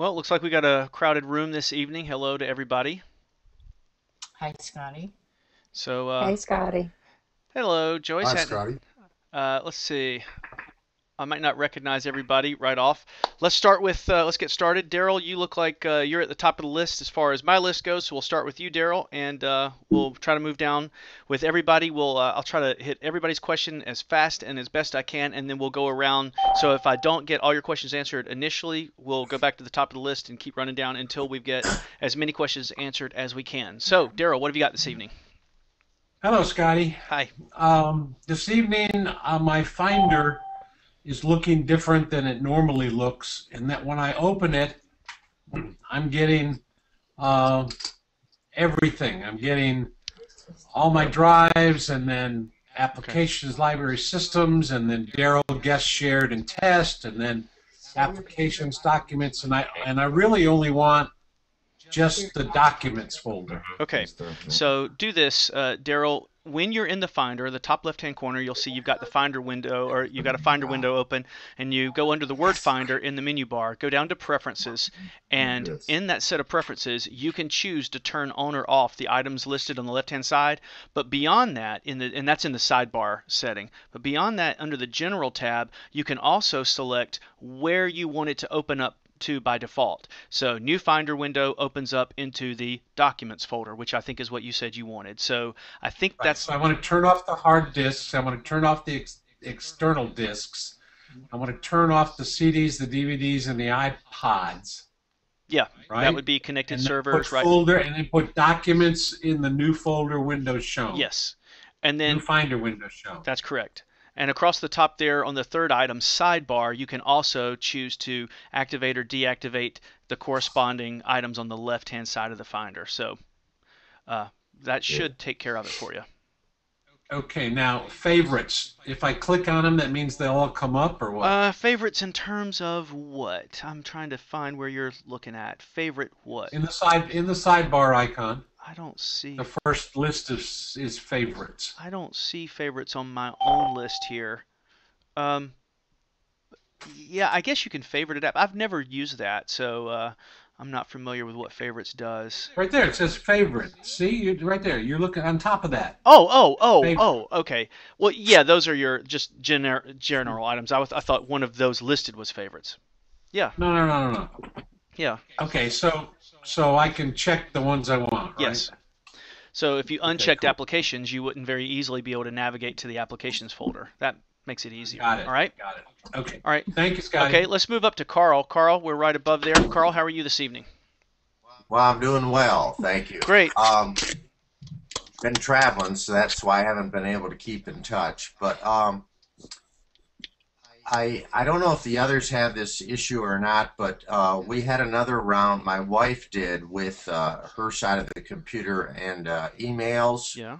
Well, it looks like we got a crowded room this evening. Hello to everybody. Hi, Scotty. So, Hey, Scotty. hello, Joyce. Hi, Scotty. Let's see. I might not recognize everybody right off. Let's get started. Daryl, you look like you're at the top of the list as far as my list goes. So we'll start with you, Daryl, and we'll try to move down with everybody. I'll try to hit everybody's question as fast and as best I can, and then we'll go around. So if I don't get all your questions answered initially, we'll go back to the top of the list and keep running down until we get as many questions answered as we can. So, Daryl, what have you got this evening? Hello, Scotty. Hi. This evening, my Finder is looking different than it normally looks, in that when I open it, I'm getting uh, everything. I'm getting all my drives, and then Okay. applications, library systems, and then Daryl guest shared and test, and then applications, documents, and I really only want just the documents folder. Okay, so do this, Daryl. When you're in the Finder, the top left-hand corner, you'll see you've got the Finder window, or you've got a Finder window open, and you go under the word Finder in the menu bar, go down to Preferences, and in that set of preferences, you can choose to turn on or off the items listed on the left-hand side. But beyond that, and that's in the sidebar setting. But beyond that, under the General tab, you can also select where you want it to open up to by default. So new Finder window opens up into the Documents folder, which I think is what you said you wanted. So I think Right. that's So I want to turn off the hard disks. I want to turn off the external disks. I want to turn off the CDs, the DVDs, and the iPods. yeah, that Right? would be connected And then put servers, right? folder, and then put documents in the new folder window shown. Yes. And New then Finder window shown. that's correct. And across the top there on the third item, sidebar, you can also choose to activate or deactivate the corresponding items on the left-hand side of the Finder. So uh, that should take care of it for you. Okay, now favorites. If I click on them, that means they'll all come up, or what? Favorites in terms of what? I'm trying to find where you're looking at. Favorite what? In the sidebar icon, I don't the see. first list is favorites. I don't see favorites on my own list here. Um, yeah, I guess you can favorite it up. I've never used that, so I'm not familiar with what favorites does. Right there, it says favorite. See, right there. You're looking on top of that. Favorite. Okay. Well, yeah, those are your just general items. I thought one of those listed was favorites. Yeah, No, no, no, no, no. yeah, Okay, so I can check the ones I want, right? yes. So if you Okay, unchecked cool. applications, you wouldn't very easily be able to navigate to the applications folder. That makes it easier. Got it. All right. Got it. Okay. All right. Thank you, Okay, Scotty. let's move up to Carl. Carl, we're right above there. Carl, how are you this evening? Well, I'm doing well, thank you. Great. Been traveling, so that's why I haven't been able to keep in touch. But I don't know if the others have this issue or not, but we had another round. My wife did with her side of the computer and emails Yeah.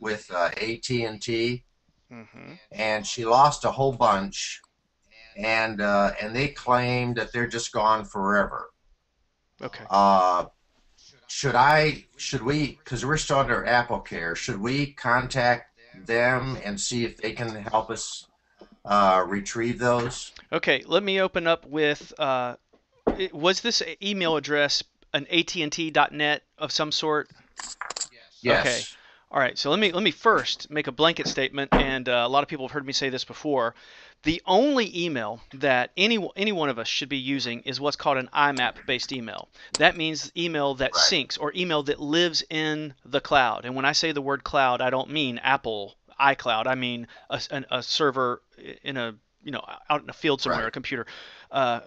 with AT&T, Mm-hmm. and she lost a whole bunch, and they claimed that they're just gone forever. Okay. Uh, should we, because we're still under Apple Care, should we contact them and see if they can help us retrieve those? Okay, let me open up with was this email address an AT&T.net of some sort? Okay. Yes. All right. So let me first make a blanket statement, and a lot of people have heard me say this before. The only email that any one of us should be using is what's called an IMAP-based email. That means email that Right. syncs or email that lives in the cloud. And when I say the word cloud, I don't mean Apple iCloud. I mean a server in a out in a field somewhere, a Right. computer uh,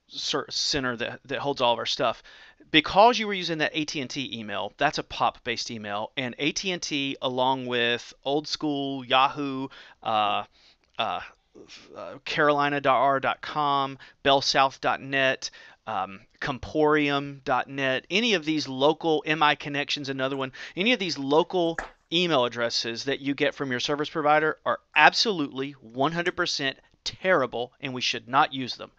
center that holds all of our stuff. Because you were using that AT&T email, that's a POP-based email, and AT&T, along with old school Yahoo, uh, uh, Carolina.r.com, BellSouth.net, Comporium.net, any of these local MI Connections, another one, any of these local email addresses that you get from your service provider are absolutely 100% terrible, and we should not use them.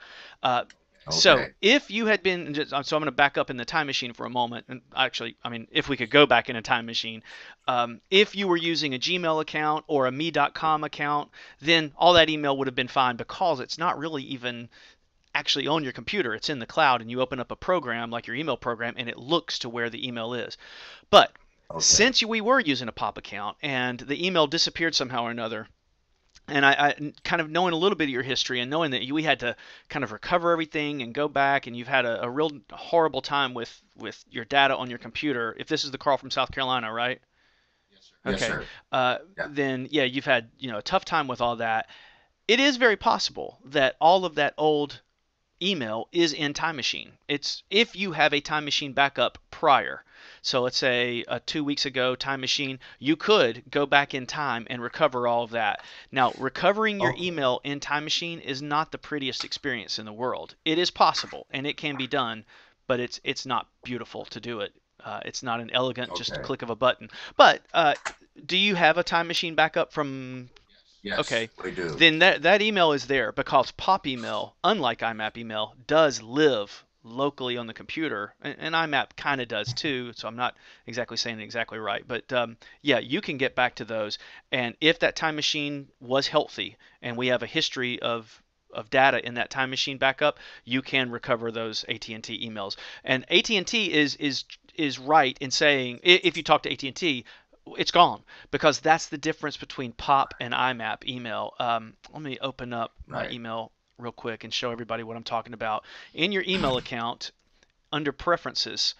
Uh, so Okay. if you had been, so I'm going to back up in the time machine for a moment, and actually, I mean, if we could go back in a time machine, if you were using a Gmail account or a me.com account, then all that email would have been fine because it's not really even actually on your computer. It's in the cloud, and you open up a program like your email program, and it looks to where the email is. But Okay. since we were using a pop account and the email disappeared somehow or another, and I kind of knowing a little bit of your history and knowing that we had to kind of recover everything and go back, and you've had a real horrible time with your data on your computer. If this is the Carl from South Carolina, right? Yes, Okay. sir. Yeah. Then yeah, you've had a tough time with all that. It is very possible that all of that old email is in Time Machine. It's if you have a Time Machine backup prior. So let's say 2 weeks ago, Time Machine, you could go back in time and recover all of that. Now, recovering your Okay. email in Time Machine is not the prettiest experience in the world. It is possible and it can be done, but it's not beautiful to do it. It's not an elegant, just a Okay. click of a button. But do you have a Time Machine backup from Yes, Okay, we do. then that email is there because pop email, unlike IMAP email, does live locally on the computer, and IMAP kind of does too. So I'm not exactly saying it exactly right, but yeah, you can get back to those. And if that time machine was healthy, and we have a history of data in that time machine backup, you can recover those AT&T emails. And AT&T is right in saying if you talk to AT&T, it's gone because that's the difference between POP and IMAP email. Let me open up my Right. email real quick and show everybody what I'm talking about. In your email account, under preferences,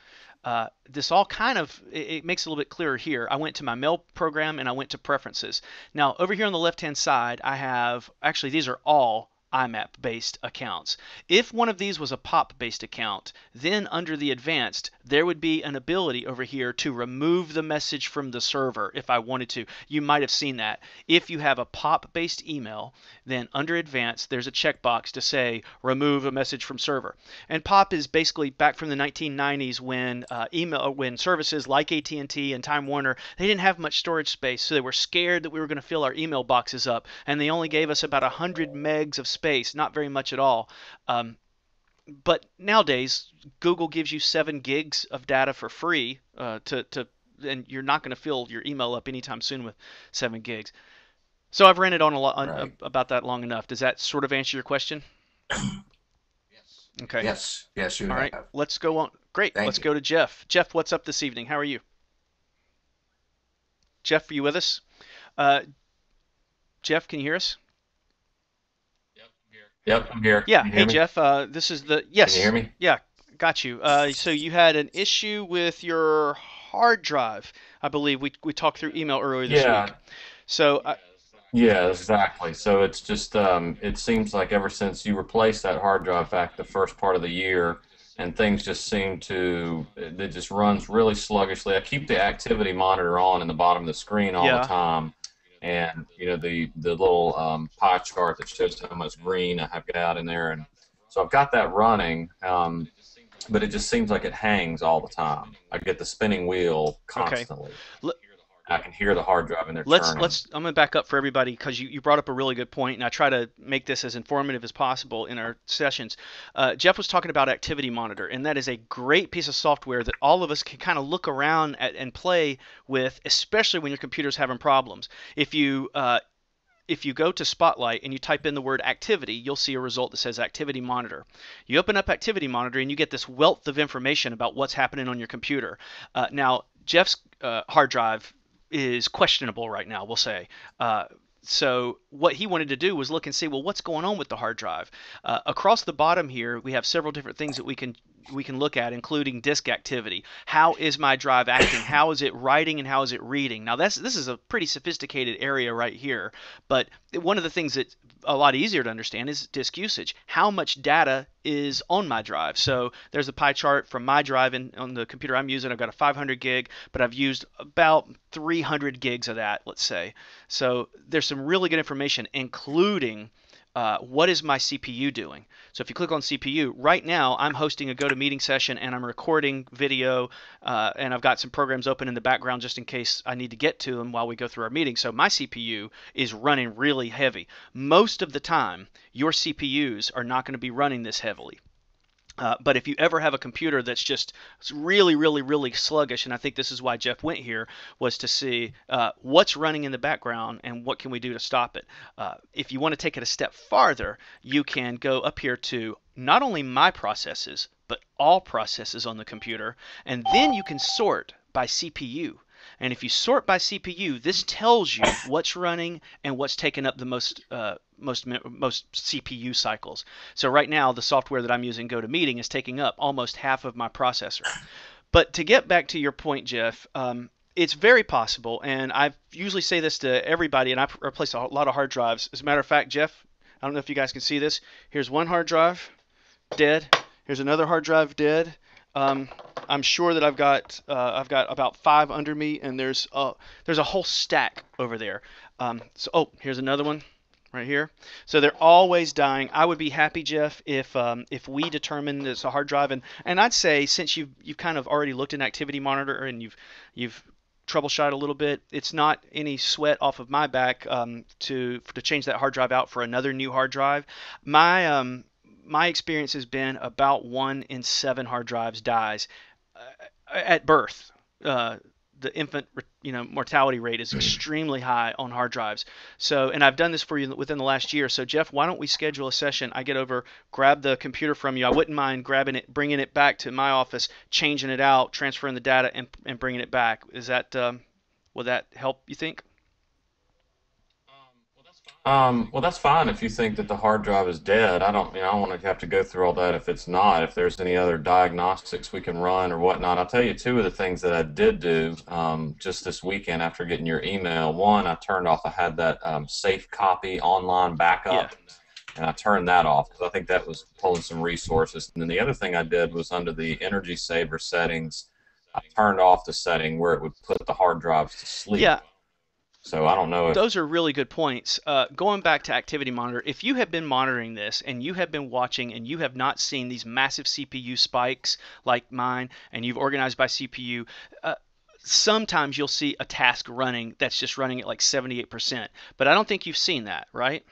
this all kind of it makes it a little bit clearer here. I went to my mail program and I went to preferences. Now over here on the left hand side, I have actually these are all IMAP based accounts. If one of these was a POP based account, then under the advanced, there would be an ability over here to remove the message from the server if I wanted to. You might have seen that. If you have a POP based email, then under advanced, there's a checkbox to say remove a message from server. And POP is basically back from the 1990s when when services like AT&T and T and Time Warner, they didn't have much storage space, so they were scared that we were going to fill our email boxes up, and they only gave us about 100 megs of space, not very much at all. Um, but nowadays, Google gives you 7 gigs of data for free and you're not going to fill your email up anytime soon with 7 gigs. So I've ranted on a lot Right. about that long enough. Does that sort of answer your question? Okay. Yes. Yes, you All right. have. Let's go on. Great. Thank Let's you. go to Jeff. Jeff, what's up this evening? How are you? Jeff, are you with us? Uh, Jeff, can you hear us? Yep, I'm here. Yeah. Can you Hey, hear me? Jeff. This is the Can you hear yes. me? Yeah. Got you. So you had an issue with your hard drive. I believe we talked through email earlier this week. Yeah, So yeah, exactly. So it's just it seems like ever since you replaced that hard drive back the first part of the year, and things just seem to it just runs really sluggishly. I keep the activity monitor on in the bottom of the screen all the yeah. time, and the little pie chart that shows how much green I have got in there, and so I've got that running. But it just seems like it hangs all the time. I get the spinning wheel Okay. constantly. L- I can hear the hard drive in there let's churning. let's I'm gonna back up for everybody because you brought up a really good point, and I try to make this as informative as possible in our sessions. Jeff was talking about Activity Monitor, and that is a great piece of software that all of us can kind of look around at and play with, especially when your computer's having problems. If you go to Spotlight and you type in the word activity, you'll see a result that says Activity Monitor. You open up Activity Monitor and you get this wealth of information about what's happening on your computer. Now, Jeff's hard drive is questionable right now, we'll say. So what he wanted to do was look and see, well, what's going on with the hard drive? Across the bottom here, we have several different things that we can look at, including disk activity. How is my drive acting? How is it writing and how is it reading? Now this is a pretty sophisticated area right here, but one of the things that's a lot easier to understand is disk usage. How much data is on my drive? So there's a pie chart from my drive on the computer I'm using. I've got a 500 gig, but I've used about 300 gigs of that, let's say. So there's some really good information, including what is my CPU doing? So if you click on CPU, right now I'm hosting a GoToMeeting session and I'm recording video, and I've got some programs open in the background just in case I need to get to them while we go through our meeting. So my CPU is running really heavy. Most of the time, your CPUs are not going to be running this heavily. But if you ever have a computer that's just really, really, really sluggish, and I think this is why Jeff went here, was to see what's running in the background and what can we do to stop it. If you want to take it a step farther, you can go up here to not only my processes, but all processes on the computer, and then you can sort by CPU. And if you sort by CPU, this tells you what's running and what's taking up the most CPU cycles. So right now, the software that I'm using, GoToMeeting, is taking up almost half of my processor. But to get back to your point, Jeff, it's very possible, and I usually say this to everybody, and I replace a lot of hard drives. As a matter of fact, Jeff, I don't know if you guys can see this. Here's one hard drive, dead. Here's another hard drive, dead. I'm sure that I've got about 5 under me, and there's a whole stack over there. Here's another one right here. So they're always dying. I would be happy, Jeff, if we determine it's a hard drive, and I'd say since you've kind of already looked at Activity Monitor and you've troubleshot a little bit, it's not any sweat off of my back to change that hard drive out for another new hard drive. My experience has been about 1 in 7 hard drives dies at birth. The infant, mortality rate is extremely high on hard drives. So, and I've done this for you within the last year. So, Jeff, why don't we schedule a session? I get over, grab the computer from you. I wouldn't mind grabbing it, bringing it back to my office, changing it out, transferring the data, and bringing it back. Is that will that help? You think? Well, that's fine if you think that the hard drive is dead. I don't want to have to go through all that if it's not. If there's any other diagnostics we can run or whatnot, I'll tell you two of the things that I did do just this weekend after getting your email. One, I turned off. I had that safe copy online Yeah. backup, and I turned that off because I think that was pulling some resources. And then the other thing I did was under the energy saver settings, I turned off the setting where it would put the hard drives to sleep. Yeah. So I don't know if. Those are really good points. Going back to Activity Monitor, if you have been monitoring this and you have been watching and you have not seen these massive CPU spikes like mine, and you've organized by CPU, sometimes you'll see a task running that's just running at like 78%. But I don't think you've seen that, right?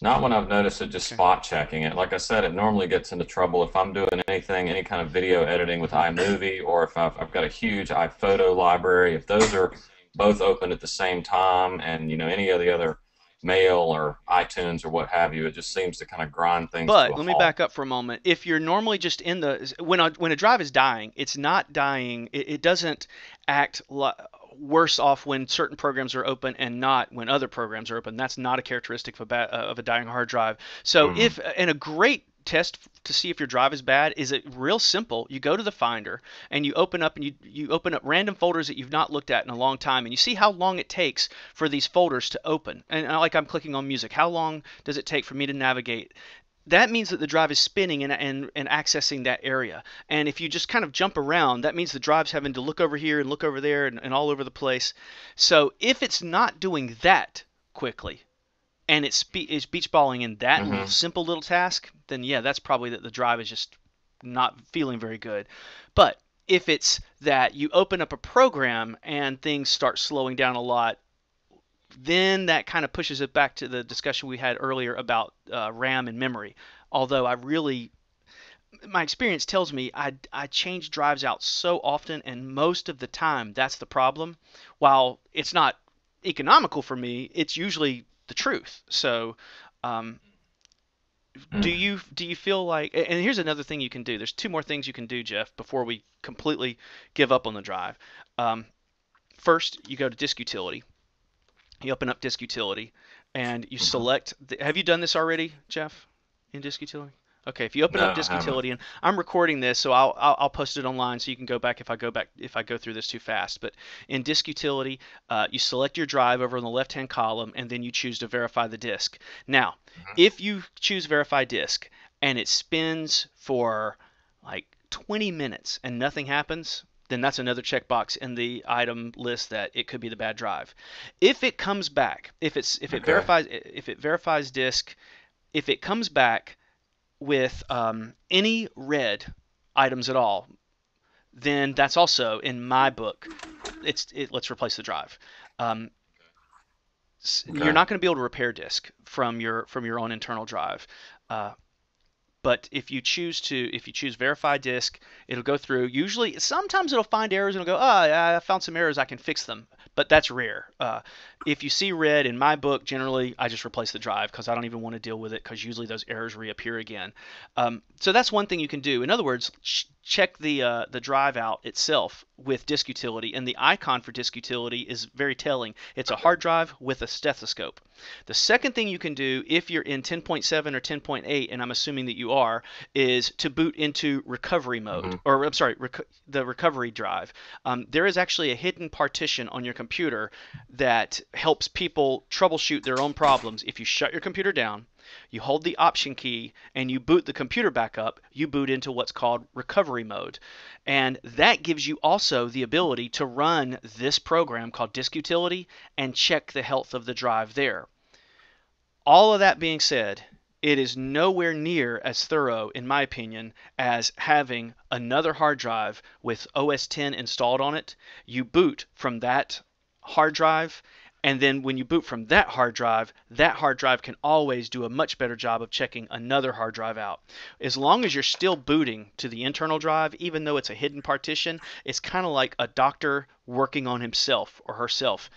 Not when I've noticed it, just Okay. spot checking it. Like I said, it normally gets into trouble if I'm doing anything, any kind of video editing with iMovie, or if I've got a huge iPhoto library. If those are both open at the same time, and any of the other mail or iTunes or what have you, it just seems to kind of grind things to But a let me halt. back up for a moment. If you're normally just in the when a drive is dying, it's not dying. It doesn't act worse off when certain programs are open and not when other programs are open. That's not a characteristic of a dying hard drive. So Mm, if and a great test to see if your drive is bad is it real simple. You go to the Finder and you open up random folders that you've not looked at in a long time, and you see how long it takes for these folders to open. And like I'm clicking on music, how long does it take for me to navigate? That means that the drive is spinning and accessing that area. And if you just kind of jump around, that means the drive's having to look over here and look over there and all over the place. So if it's not doing that quickly and it's beach balling in that hmm simple little task, then yeah, that's probably that the drive is just not feeling very good. But if it's that you open up a program and things start slowing down a lot, then that kind of pushes it back to the discussion we had earlier about RAM and memory. Although my experience tells me I change drives out so often, and most of the time that's the problem. While it's not economical for me, it's usually the truth. So, um, do you feel like? And here's another thing you can do. There's two more things you can do, Jeff, before we completely give up on the drive. Um, First, you go to Disk Utility. You open up Disk Utility and you hmm select have you done this already, Jeff, in Disk Utility? Okay, if you open up No, I Disk haven't. Utility, and I'm recording this, so I'll post it online so you can go back if I go through this too fast. But in Disk Utility, you select your drive over on the left-hand column, and then you choose to verify the disk. Now, if you choose Verify Disk and it spins for like 20 minutes and nothing happens, then that's another checkbox in the item list that it could be the bad drive. If it comes back, Okay. if it verifies disk, if it comes back with any red items at all, then that's also in my book. Let's replace the drive. Um, you're Okay. not going to be able to repair disk from your own internal drive. Uh, But if you choose verify disk, it'll go through. Usually, sometimes it'll find errors and it'll go, oh, yeah, I found some errors, I can fix them. But that's rare. If you see red in my book, generally I just replace the drive because I don't even want to deal with it because usually those errors reappear again. So that's one thing you can do. In other words, check the drive out itself with disk utility, and the icon for disk utility is very telling. It's a hard drive with a stethoscope. The second thing you can do if you're in 10.7 or 10.8, and I'm assuming that you are, is to boot into recovery mode, Mhm. or I'm sorry, the recovery drive. There is actually a hidden partition on your computer that helps people troubleshoot their own problems. If you shut your computer down, you hold the option key, and you boot the computer back up, you boot into what's called recovery mode. And that gives you also the ability to run this program called Disk Utility and check the health of the drive there. All of that being said, it is nowhere near as thorough, in my opinion, as having another hard drive with OS X installed on it. You boot from that hard drive, and then when you boot from that hard drive can always do a much better job of checking another hard drive out. As long as you're still booting to the internal drive, even though it's a hidden partition, it's kind of like a doctor working on himself or herself.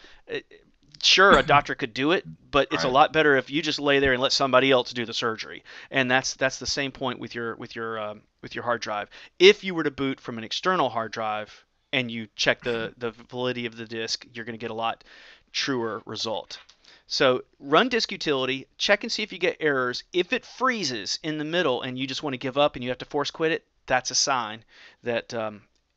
Sure, a doctor could do it, but it's a Right. lot better if you just lay there and let somebody else do the surgery. And that's the same point with your hard drive. If you were to boot from an external hard drive and you check the validity of the disk, you're going to get a lot truer result. So run disk utility, check and see if you get errors. If it freezes in the middle and you just want to give up and you have to force quit it, that's a sign that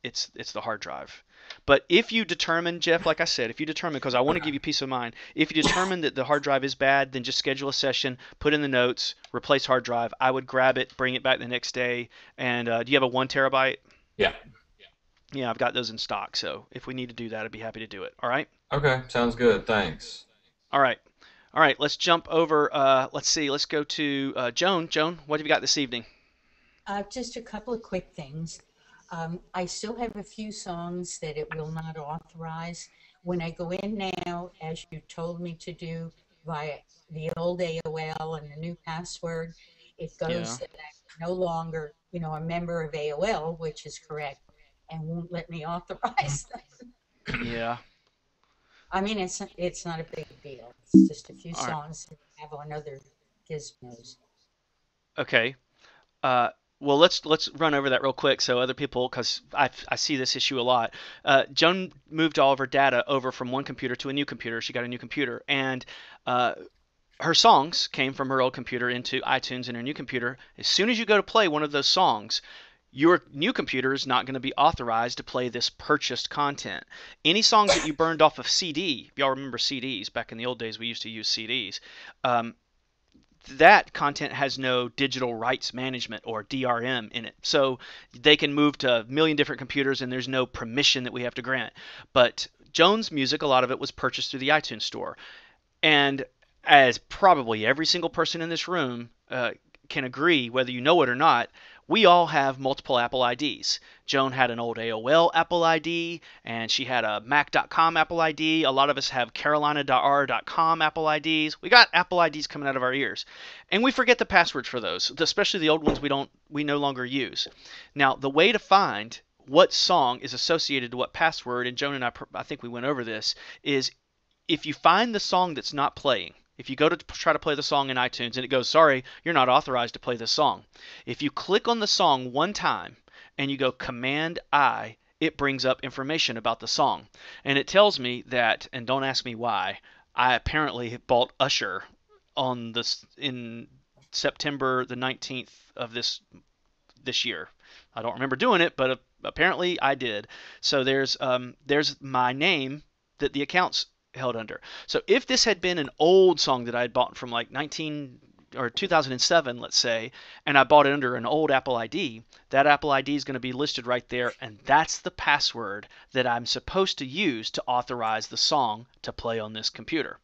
it's the hard drive. But if you determine, Jeff, like I said, if you determine, because I want to give you peace of mind, if you determine that the hard drive is bad, then just schedule a session, put in the notes, replace hard drive. I would grab it, bring it back the next day. And do you have a 1 terabyte? Yeah. Yeah, I've got those in stock. So if we need to do that, I'd be happy to do it. All right. Okay. Sounds good. Thanks. All right. All right. Let's jump over. Let's see. Let's go to Joan. Joan, what have you got this evening? Just a couple of quick things. I still have a few songs that it will not authorize. When I go in now, as you told me to do via the old AOL and the new password, it Yeah. goes that I'm no longer, a member of AOL, which is correct, and won't let me authorize them. Yeah. I mean, it's not a big deal. It's just a few All right. songs that I have on other gizmos. Okay. Uh, well, let's run over that real quick so other people, because I see this issue a lot. Joan moved all of her data over from one computer to a new computer. She got a new computer, and uh, her songs came from her old computer into iTunes in her new computer. As soon as you go to play one of those songs, your new computer is not going to be authorized to play this purchased content. Any songs that you burned off of CD, if y'all remember CDs, back in the old days we used to use CDs, um, that content has no digital rights management or DRM in it. So they can move to a million different computers and there's no permission that we have to grant. But Jones' music, a lot of it was purchased through the iTunes store. And as probably every single person in this room can agree, whether you know it or not, we all have multiple Apple IDs. Joan had an old AOL Apple ID, and she had a Mac.com Apple ID. A lot of us have Carolina.r.com Apple IDs. We got Apple IDs coming out of our ears, and we forget the passwords for those, especially the old ones we no longer use. Now, the way to find what song is associated to what password, and Joan and I think we went over this, is if you find the song that's not playing, if you go to try to play the song in iTunes and it goes, sorry, you're not authorized to play this song. If you click on the song one time and you go Command I, it brings up information about the song. And it tells me that, and don't ask me why, I apparently bought Usher on this in September the 19th of this year. I don't remember doing it, but apparently I did. So there's my name that the account's held under. So if this had been an old song that I had bought from like 19 or 2007, let's say, and I bought it under an old Apple ID, that Apple ID is going to be listed right there, and that's the password that I'm supposed to use to authorize the song to play on this computer.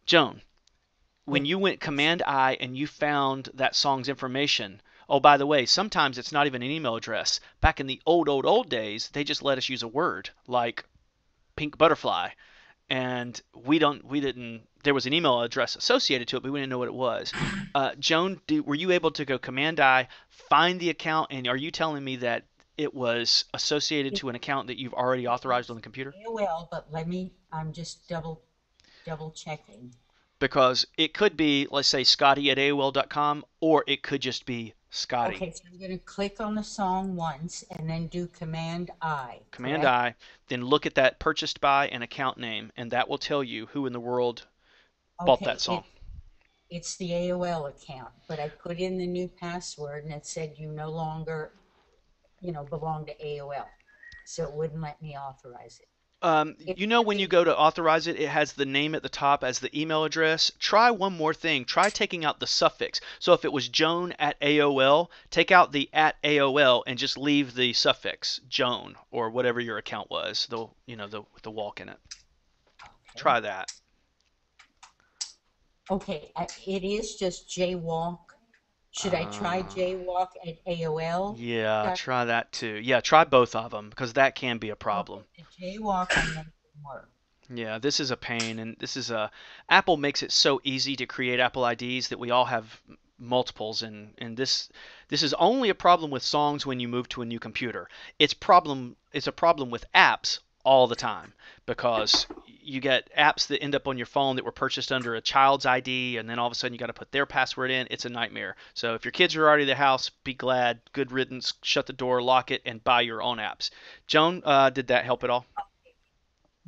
Joan, when you went Command I and you found that song's information, oh, by the way, sometimes it's not even an email address. Back in the old days, they just let us use a word like pink butterfly. and we didn't. There was an email address associated to it, but we didn't know what it was. Joan, were you able to go Command I, find the account, and are you telling me that it was associated It, to an account that you've already it authorized on was the computer? AOL, but I'm just double checking. Because it could be, let's say, Scotty at AOL.com, or it could just be Scotty. Okay, so I'm going to click on the song once and then do Command I, Command correct? I, then look at that purchased by and account name, and that will tell you who in the world bought that Okay, song. it's the AOL account, but I put in the new password and it said you no longer, belong to AOL. So it wouldn't let me authorize it. It You know, when you really, go to authorize it, it has the name at the top as the email address. Try one more thing. Try taking out the suffix. So if it was Joan at AOL, take out the at AOL and just leave the suffix Joan or whatever your account was. With the walk in it. okay. Try that. Okay, it is just jaywalk. Should I try Uh, jaywalk at AOL? yeah, try that too. Yeah, try both of them because that can be a Okay, problem. the jaywalk I'm making work. Yeah, this is a pain, and this is a Apple makes it so easy to create Apple IDs that we all have multiples, and this is only a problem with songs when you move to a new computer. It's a problem with apps all the time because you get apps that end up on your phone that were purchased under a child's ID, and then all of a sudden you got to put their password in. It's a nightmare. So if your kids are already at the house, be glad. Good riddance. Shut the door, lock it, and buy your own apps. Joan, did that help at all?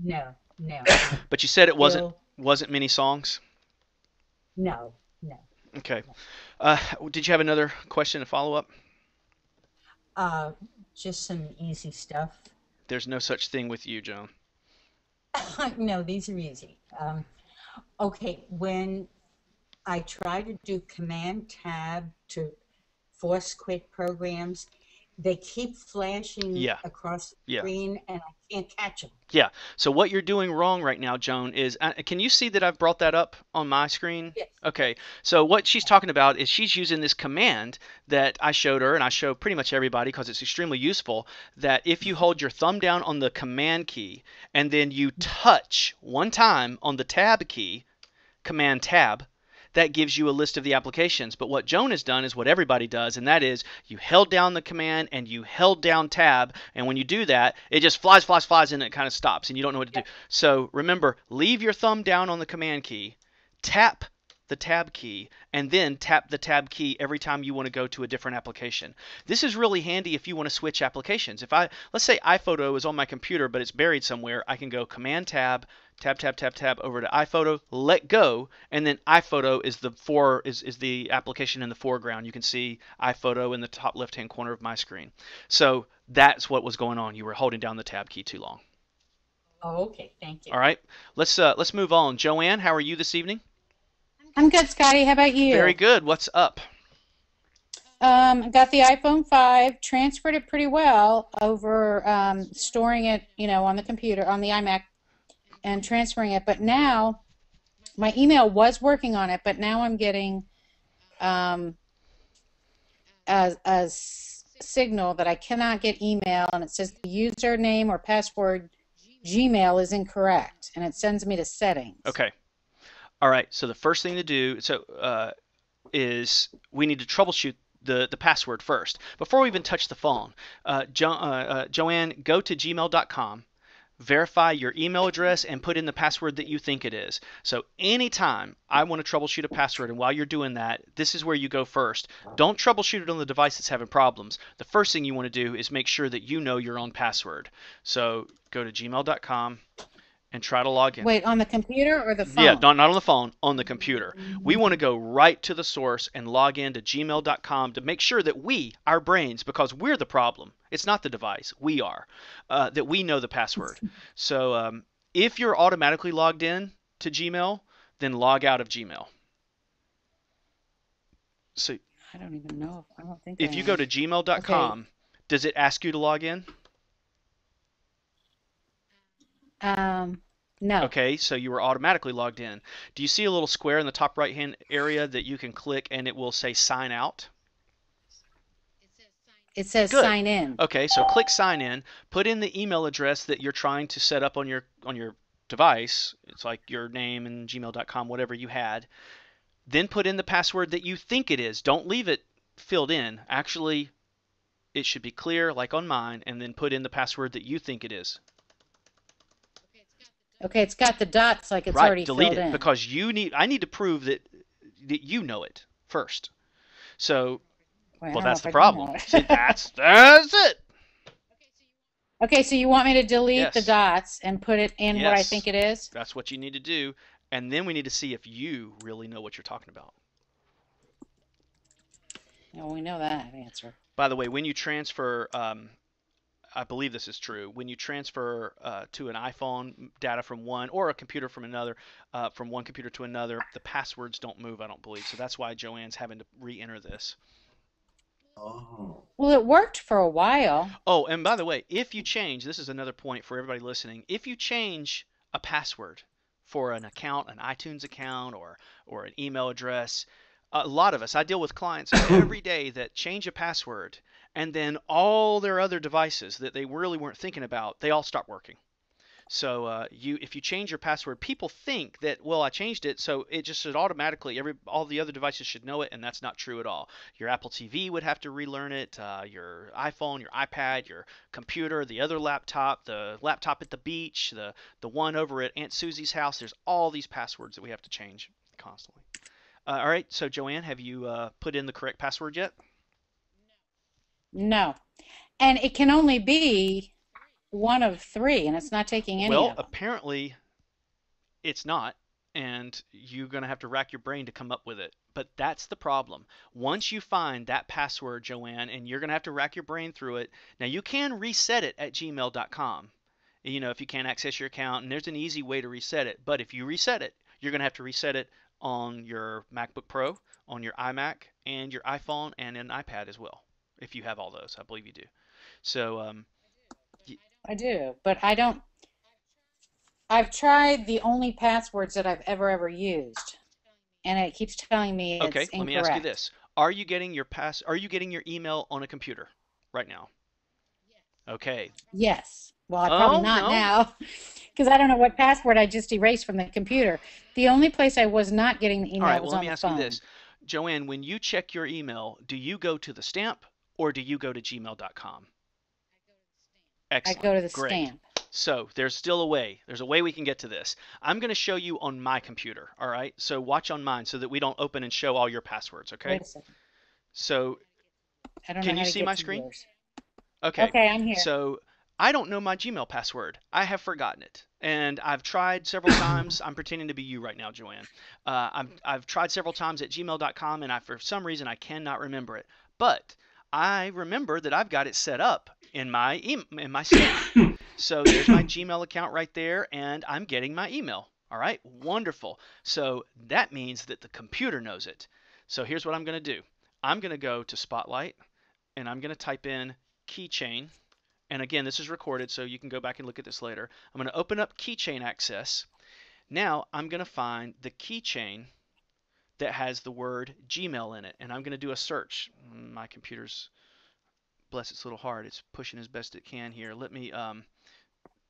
No, no, But you said it still, wasn't many songs. no, no, Okay. no. Uh, did you have another question to follow up? Uh, just some easy stuff. There's no such thing with you, Joan. No, these are easy. Okay, when I try to do Command Tab to force quit programs, they keep flashing Yeah, across the yeah, screen and I can't catch them. yeah. So what you're doing wrong right now, Joan, is can you see that I've brought that up on my screen? Yes, Okay. yes. So what she's talking about is she's using this command that I showed her, and I show pretty much everybody because it's extremely useful. That if you hold your thumb down on the command key and then you touch one time on the tab key, Command Tab, that gives you a list of the applications. But what Joan has done is what everybody does, and that is you held down the command and you held down Tab, and when you do that, it just flies, flies, flies, and it kind of stops, and you don't know what to do. So remember, leave your thumb down on the command key, tap the tab key, and then tap the tab key every time you want to go to a different application. This is really handy if you want to switch applications. Let's say iPhoto is on my computer, but it's buried somewhere, I can go Command Tab, tab, tab, tab, tab over to iPhoto, let go, and then iPhoto is the application in the foreground. You can see iPhoto in the top left-hand corner of my screen. So that's what was going on. You were holding down the tab key too long. Oh, okay, thank you. All right, let's move on. Joanne, how are you this evening? I'm good, Scotty. How about Very you? good. What's up? I got the iPhone 5, transferred it pretty well over storing it, on the computer, on the iMac, and transferring it. But now my email was working on it, but now I'm getting um, a signal that I cannot get email, and it says the username or password Gmail is incorrect, and it sends me to settings. Okay. All right. So the first thing to do is we need to troubleshoot the password first before we even touch the phone. Joanne, go to gmail.com, verify your email address, and put in the password that you think it is. So anytime I want to troubleshoot a password, and while you're doing that, this is where you go first. Don't troubleshoot it on the device that's having problems. The first thing you want to do is make sure that you know your own password. So go to gmail.com and try to log in. Wait, on the computer or the Yeah, phone? not on the phone, on the computer. We want to go right to the source and log into gmail.com to make sure that we, our brains, because we're the problem, it's not the device, we are, that we know the password. So if you're automatically logged in to Gmail, then log out of Gmail. So I don't even know. I don't think I if you go am. to Okay. gmail.com, does it ask you to log in? Um, no. Okay, so you were automatically logged in. Do you see a little square in the top right hand area that you can click and it will say sign out? It says Good. sign in. Okay, so click sign in, put in the email address that you're trying to set up on your device, it's like your name and gmail.com, whatever you had, then put in the password that you think it is. Don't leave it filled in. Actually, it should be clear, like on mine, and then put in the password that you think it is. Okay, it's got the dots like it's Right, already delete filled it in. because I need to prove that you know it first. So, Wait, I well, don't know that's if the I do know problem. See, it. that's it. Okay, so you want me to delete the Yes. dots and put it in what I Yes. think it is? That's what you need to do. And then we need to see if you really know what you're talking about. Oh, we know that answer. By the way, when you transfer, I believe this is true, when you transfer to an iPhone data from one or a computer from another, from one computer to another, the passwords don't move, I don't believe. So that's why Joanne's having to re-enter this. Oh. Well, it worked for a while. Oh, and by the way, if you change, this is another point for everybody listening. If you change a password for an account, an iTunes account, or an email address, a lot of us, I deal with clients every day that change a password, and then all their other devices that they really weren't thinking about, they all stop working. So if you change your password, people think that, well, I changed it, so it just should automatically all the other devices should know it, and that's not true at all. Your Apple TV would have to relearn it. Your iPhone, your iPad, your computer, the other laptop, the laptop at the beach, the one over at Aunt Susie's house. There's all these passwords that we have to change constantly. All right. So Joanne, have you put in the correct password yet? No. And it can only be one of three, and it's not taking any Well, of them. apparently it's not, and you're going to have to rack your brain to come up with it. But that's the problem. Once you find that password, Joanne, and you're going to have to rack your brain through it. Now, you can reset it at gmail.com. You know, if you can't access your account, and there's an easy way to reset it. But if you reset it, you're going to have to reset it on your MacBook Pro, on your iMac, and your iPhone, and an iPad as well. If you have all those, I believe you do. So, I do, but I don't. I've tried the only passwords that I've ever used, and it keeps telling me okay, it's let me ask you incorrect. this. Are you getting your email on a computer right now? Okay. Yes. Well, I probably Oh, not no. now, because I don't know what password I just erased from the computer. The only place I was not getting the All email right, well, was let on me the ask you phone. this. Joanne, when you check your email, do you go to the stamp or do you go to gmail.com? I Excellent. go to the Great. stamp. So there's still a way. There's a way we can get to this. I'm going to show you on my computer. All right. So watch on mine so that we don't open and show all your passwords. Okay. Wait a second. So I don't know can how you to see get my to screen? yours. Okay. Okay, I'm here. So I don't know my Gmail password. I have forgotten it. And I've tried several times. I'm pretending to be you right now, Joanne. I've tried several times at gmail.com and for some reason I cannot remember it. But I remember that I've got it set up in my stamp. So there's my Gmail account right there, and I'm getting my email. All right, wonderful. So that means that the computer knows it. So here's what I'm going to do. I'm going to go to Spotlight, and I'm going to type in keychain. And again, this is recorded, so you can go back and look at this later. I'm going to open up keychain access. Now I'm going to find the keychain that has the word Gmail in it, and I'm going to do a search. My computer's, bless its little heart, it's pushing as best it can here. Let me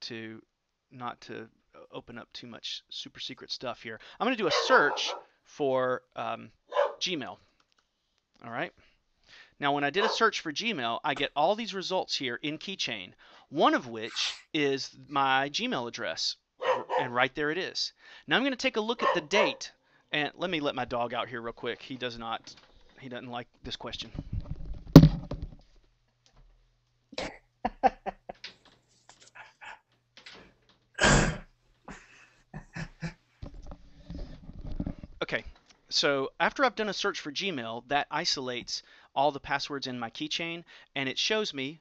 to not to open up too much super secret stuff here. I'm going to do a search for Gmail. All right. Now, when I did a search for Gmail, I get all these results here in Keychain, one of which is my Gmail address. And right there it is. Now I'm going to take a look at the date. And let me let my dog out here real quick. He doesn't like this question. Okay, so after I've done a search for Gmail, that isolates all the passwords in my keychain, and it shows me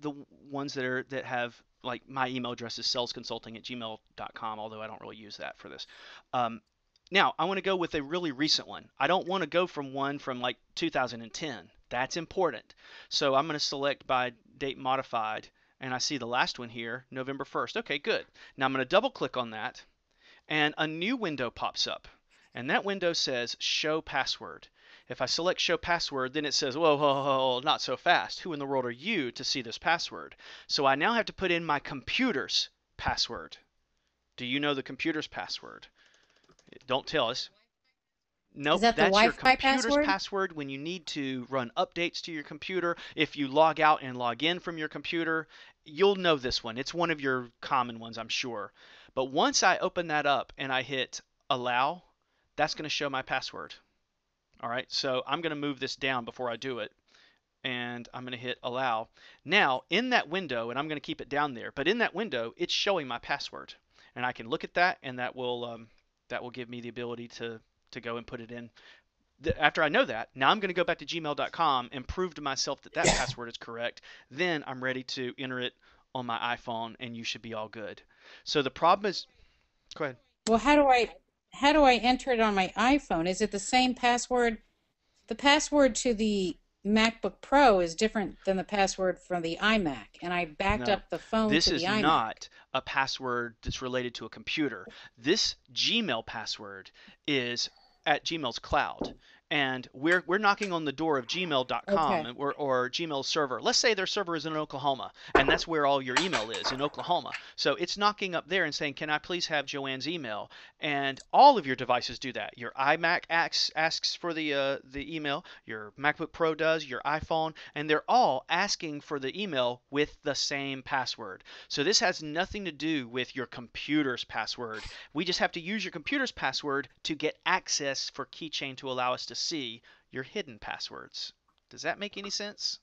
the ones that have, like, my email address is salesconsulting@gmail.com, although I don't really use that for this. Um, Now I want to go with a really recent one. I don't want to go from one from like 2010. That's important. So I'm going to select by date modified, and I see the last one here, November 1st. Okay, good. Now I'm going to double click on that, and a new window pops up. And that window says show password. If I select show password, then it says, whoa, whoa, whoa, not so fast. Who in the world are you to see this password? So I now have to put in my computer's password Do you know the computer's password? Don't tell us. Is Nope, that the that's your Wi-Fi computer's password? password when you need to run updates to your computer. If you log out and log in from your computer, you'll know this one. It's one of your common ones, I'm sure. But once I open that up and I hit allow, that's going to show my password. All right, so I'm going to move this down before I do it, and I'm going to hit allow. Now, in that window, and I'm going to keep it down there, but in that window, it's showing my password, and I can look at that, and that will give me the ability to go and put it in. After I know that, now I'm going to go back to gmail.com and prove to myself that that password is correct. Then I'm ready to enter it on my iPhone, and you should be all good. So the problem is, go ahead. Well, how do I enter it on my iPhone? Is it the same password? The password to the MacBook Pro is different than the password from the iMac, and I backed No, up the phone this to the is iMac. not a password that's related to a computer. This Gmail password is at Gmail's cloud. And we're knocking on the door of Okay. gmail.com or Gmail's server. Let's say their server is in Oklahoma, and that's where all your email is, in Oklahoma. So it's knocking up there and saying, "Can I please have Joanne's email?" And all of your devices do that. Your iMac asks for the email, your MacBook Pro does, your iPhone, and they're all asking for the email with the same password. So this has nothing to do with your computer's password. We just have to use your computer's password to get access for Keychain to allow us to see your hidden passwords. Does that make any sense?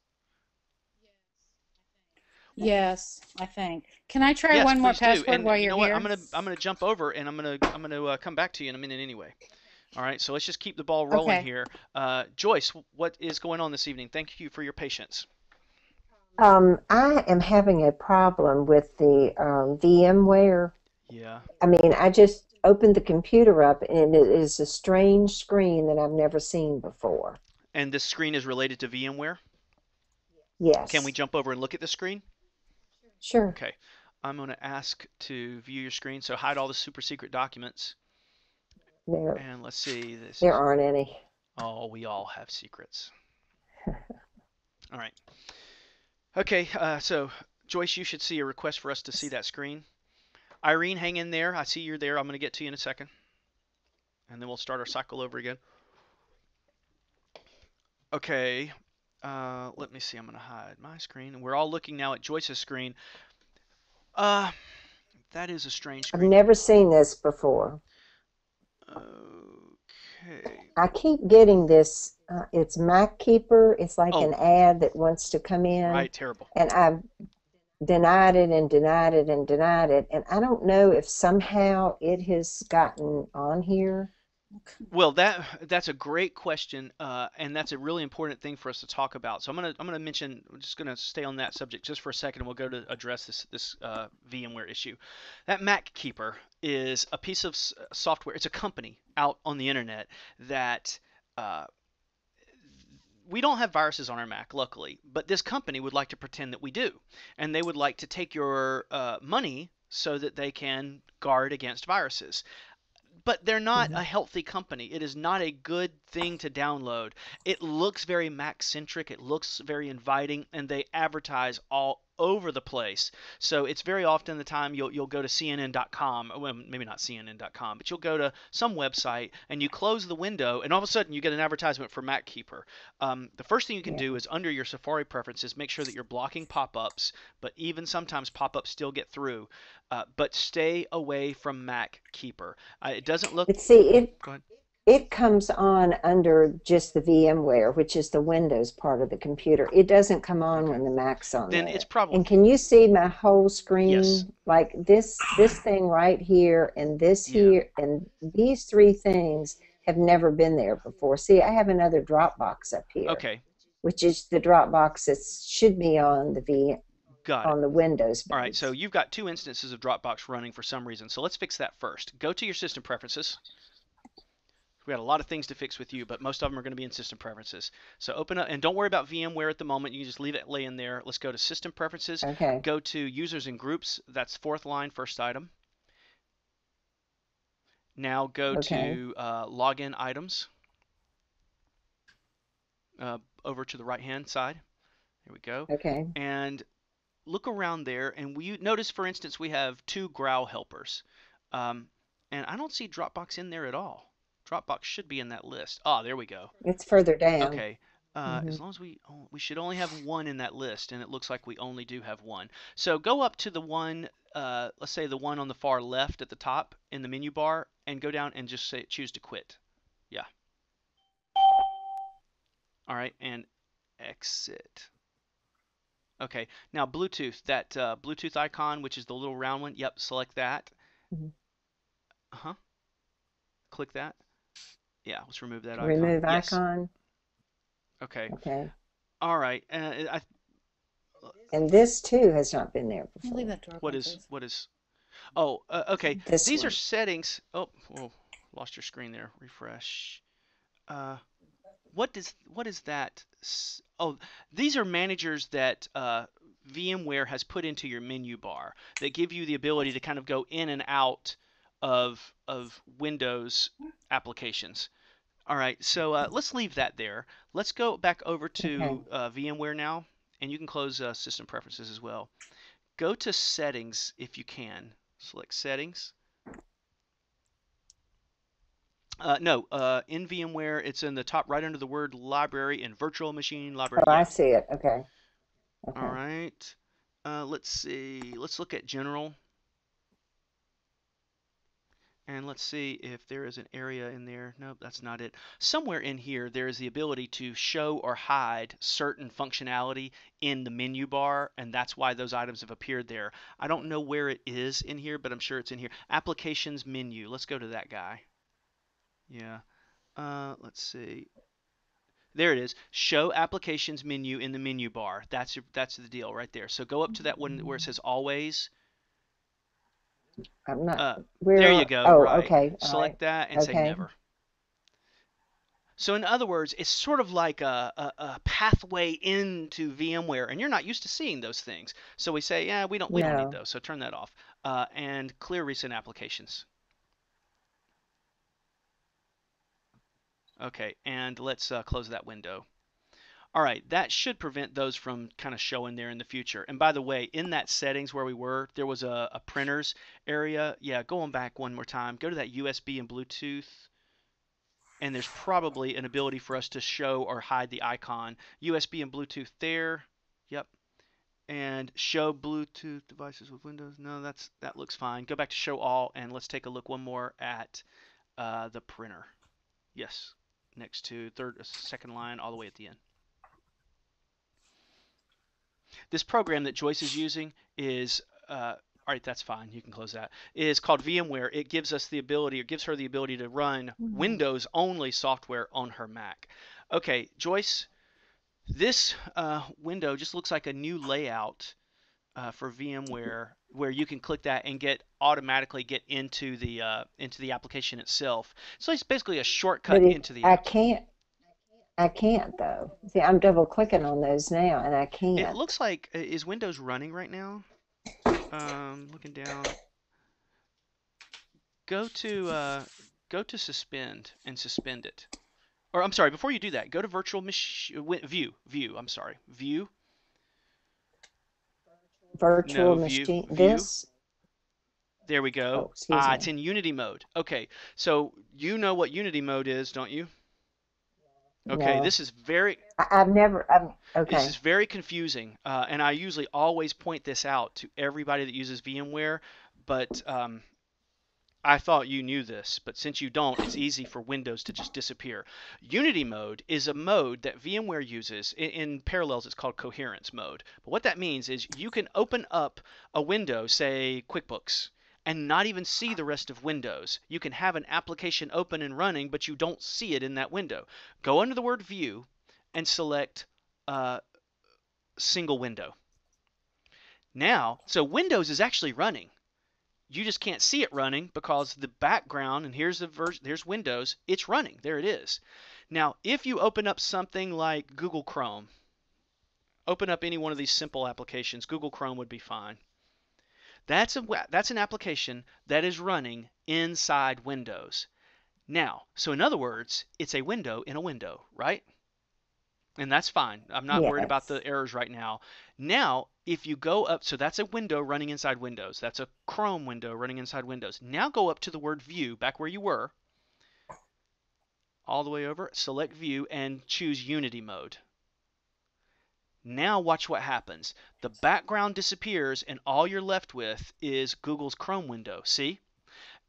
Yes, I think. Can I try Yes, one more please do. password And while you you're know what? here? I'm gonna jump over and I'm gonna come back to you in a minute anyway. All right. So let's just keep the ball rolling Okay. here. Joyce, what is going on this evening? Thank you for your patience. I am having a problem with the VMware. Yeah. I mean, I just opened the computer up and it is a strange screen that I've never seen before. And this screen is related to VMware. Can we Yes, jump over and look at the screen? sure. Okay. I'm going to ask to view your screen. So hide all the super secret documents. There, And let's see. This there is, aren't any. oh, we all have secrets. All right. Okay. So Joyce, you should see a request for us to see that screen. Irene, hang in there. I see you're there. I'm going to get to you in a second. And then we'll start our cycle over again. Okay. Let me see. I'm going to hide my screen. We're all looking now at Joyce's screen. Uh, that is a strange I've screen. never seen this before. Okay. I keep getting this. It's Mac Keeper. It's like Oh, an ad that wants to come in, right. Terrible. and I've denied it and denied it and denied it. And I don't know if somehow it has gotten on here. Well, that's a great question, and that's a really important thing for us to talk about. So I'm gonna mention. I'm just gonna stay on that subject just for a second, and we'll go to address this VMware issue. That Mac Keeper is a piece of software. It's a company out on the internet that uh, we don't have viruses on our Mac, luckily, but this company would like to pretend that we do, and they would like to take your money so that they can guard against viruses, but they're not Mhm. a healthy company. It is not a good thing to download. It looks very Mac centric, it looks very inviting, and they advertise all over the place. So it's very often the time you'll go to CNN.com, well, maybe not CNN.com, but you'll go to some website and you close the window, and all of a sudden you get an advertisement for MacKeeper. The first thing you can Yeah. do is under your Safari preferences, make sure that you're blocking pop-ups, but even sometimes pop-ups still get through. But stay away from MacKeeper. It doesn't look. But see, Go ahead. it comes on under just the VMware, which is the Windows part of the computer. It doesn't come on Okay. when the Mac's on Then it's there. probably And can you see my whole yes. screen? Like this thing right here and this Yeah. here and these three things have never been there before. See, I have another Dropbox up here, Okay. which is the Dropbox that should be on Got it. on the Windows All right. So base. you've got two instances of Dropbox running for some reason. So let's fix that first. Go to your system preferences. We got a lot of things to fix with you, but most of them are going to be in system preferences. So open up, and don't worry about VMware at the moment. You can just leave it laying there. Let's go to system preferences. Okay. Go to users and groups. That's fourth line, first item. Now go Okay. to login items over to the right hand side. Here we go. Okay. And look around there, and we notice, for instance, we have two growl helpers. Um, and I don't see Dropbox in there at all. Dropbox should be in that list. Ah, there we go. It's further down. Okay. Hmm. As long as we should only have one in that list, and it looks like we only do have one. So go up to the one, let's say the one on the far left at the top in the menu bar, and go down and just say choose to quit. Yeah. All right, and exit. Okay. Now Bluetooth, that Bluetooth icon, which is the little round one. Yep. Select that. Hmm. Uh-huh. Click that. Yeah. Let's remove that icon. Remove Yes. icon. Okay. Okay. All right. And this too has not been there Leave before. that door What open, is please. what is? Oh, okay. This These are one. settings. Oh, whoa, lost your screen there. Refresh. Uh, what is that? Oh, these are managers that VMware has put into your menu bar that give you the ability to kind of go in and out of Windows applications. All right, so let's leave that there. Let's go back over Okay. to VMware now, and you can close System Preferences as well. Go to Settings if you can. Select Settings. No, in VMware, it's in the top right under the word Library in Virtual Machine Library. Oh, I Yeah. see it. Okay. All Okay. right. Let's see. Let's look at General, and let's see if there is an area in there. Nope, that's not it. Somewhere in here, there is the ability to show or hide certain functionality in the menu bar, and that's why those items have appeared there. I don't know where it is in here, but I'm sure it's in here. Applications menu. Let's go to that guy. Yeah. Let's see. There it is. Show applications menu in the menu bar. That's the deal right there. So go up to that one where it says always. I'm not. Uh, there you Where? go. Oh, Right. okay. All right. Select that and say Okay. never. So in other words, it's sort of like a pathway into VMware, and you're not used to seeing those things. So we say, yeah, we don't need No. those. So turn that off. And clear recent applications. Okay, and let's close that window. All right, that should prevent those from kind of showing there in the future. And by the way, in that settings where we were, there was a printers area. Yeah, going back one more time, go to that USB and Bluetooth, and there's probably an ability for us to show or hide the icon. USB and Bluetooth there. Yep. And show Bluetooth devices with Windows. No, that looks fine. Go back to show all, and let's take a look one more at the printer. Yes, next to second line, all the way at the end. This program that Joyce is using is, all right, that's fine. You can close that. Is called VMware. It gives us the ability, or gives her the ability to run Windows only software on her Mac. Okay, Joyce, this window just looks like a new layout for VMware, where you can click that and automatically get into the application itself. So it's basically a shortcut But into the I app. can't. I can't though. See, I'm double clicking on those now, and I It can't. looks like is Windows running right now? Looking down. Go to suspend and suspend it. Or I'm sorry, before you do that, go to virtual view. I'm sorry, view. Virtual No, view, machine. view. This. There we Oh, go. excuse It's me. in Unity mode. Okay, so you know what Unity mode is, don't you? Okay, No, this is very I've never. this Okay. is very confusing, and I usually always point this out to everybody that uses VMware, but I thought you knew this, but since you don't, it's easy for Windows to just disappear. Unity mode is a mode that VMware uses. In Parallels, it's called coherence mode. But what that means is you can open up a window, say QuickBooks, and not even see the rest of Windows. You can have an application open and running, but you don't see it in that window. Go under the word View and select Single Window. Now, so Windows is actually running. You just can't see it running because the background, and there's Windows, it's running. There it is. Now, if you open up something like Google Chrome, open up any one of these simple applications, Google Chrome would be fine. That's an application that is running inside Windows. Now, so in other words, it's a window in a window, right? And that's fine. I'm not worried about Yes. the errors right now. Now, if you go up, so that's a window running inside Windows. That's a Chrome window running inside Windows. Now go up to the word View, back where you were, all the way over, select View, and choose Unity mode. Now watch what happens. The background disappears, and all you're left with is Google's Chrome window. See?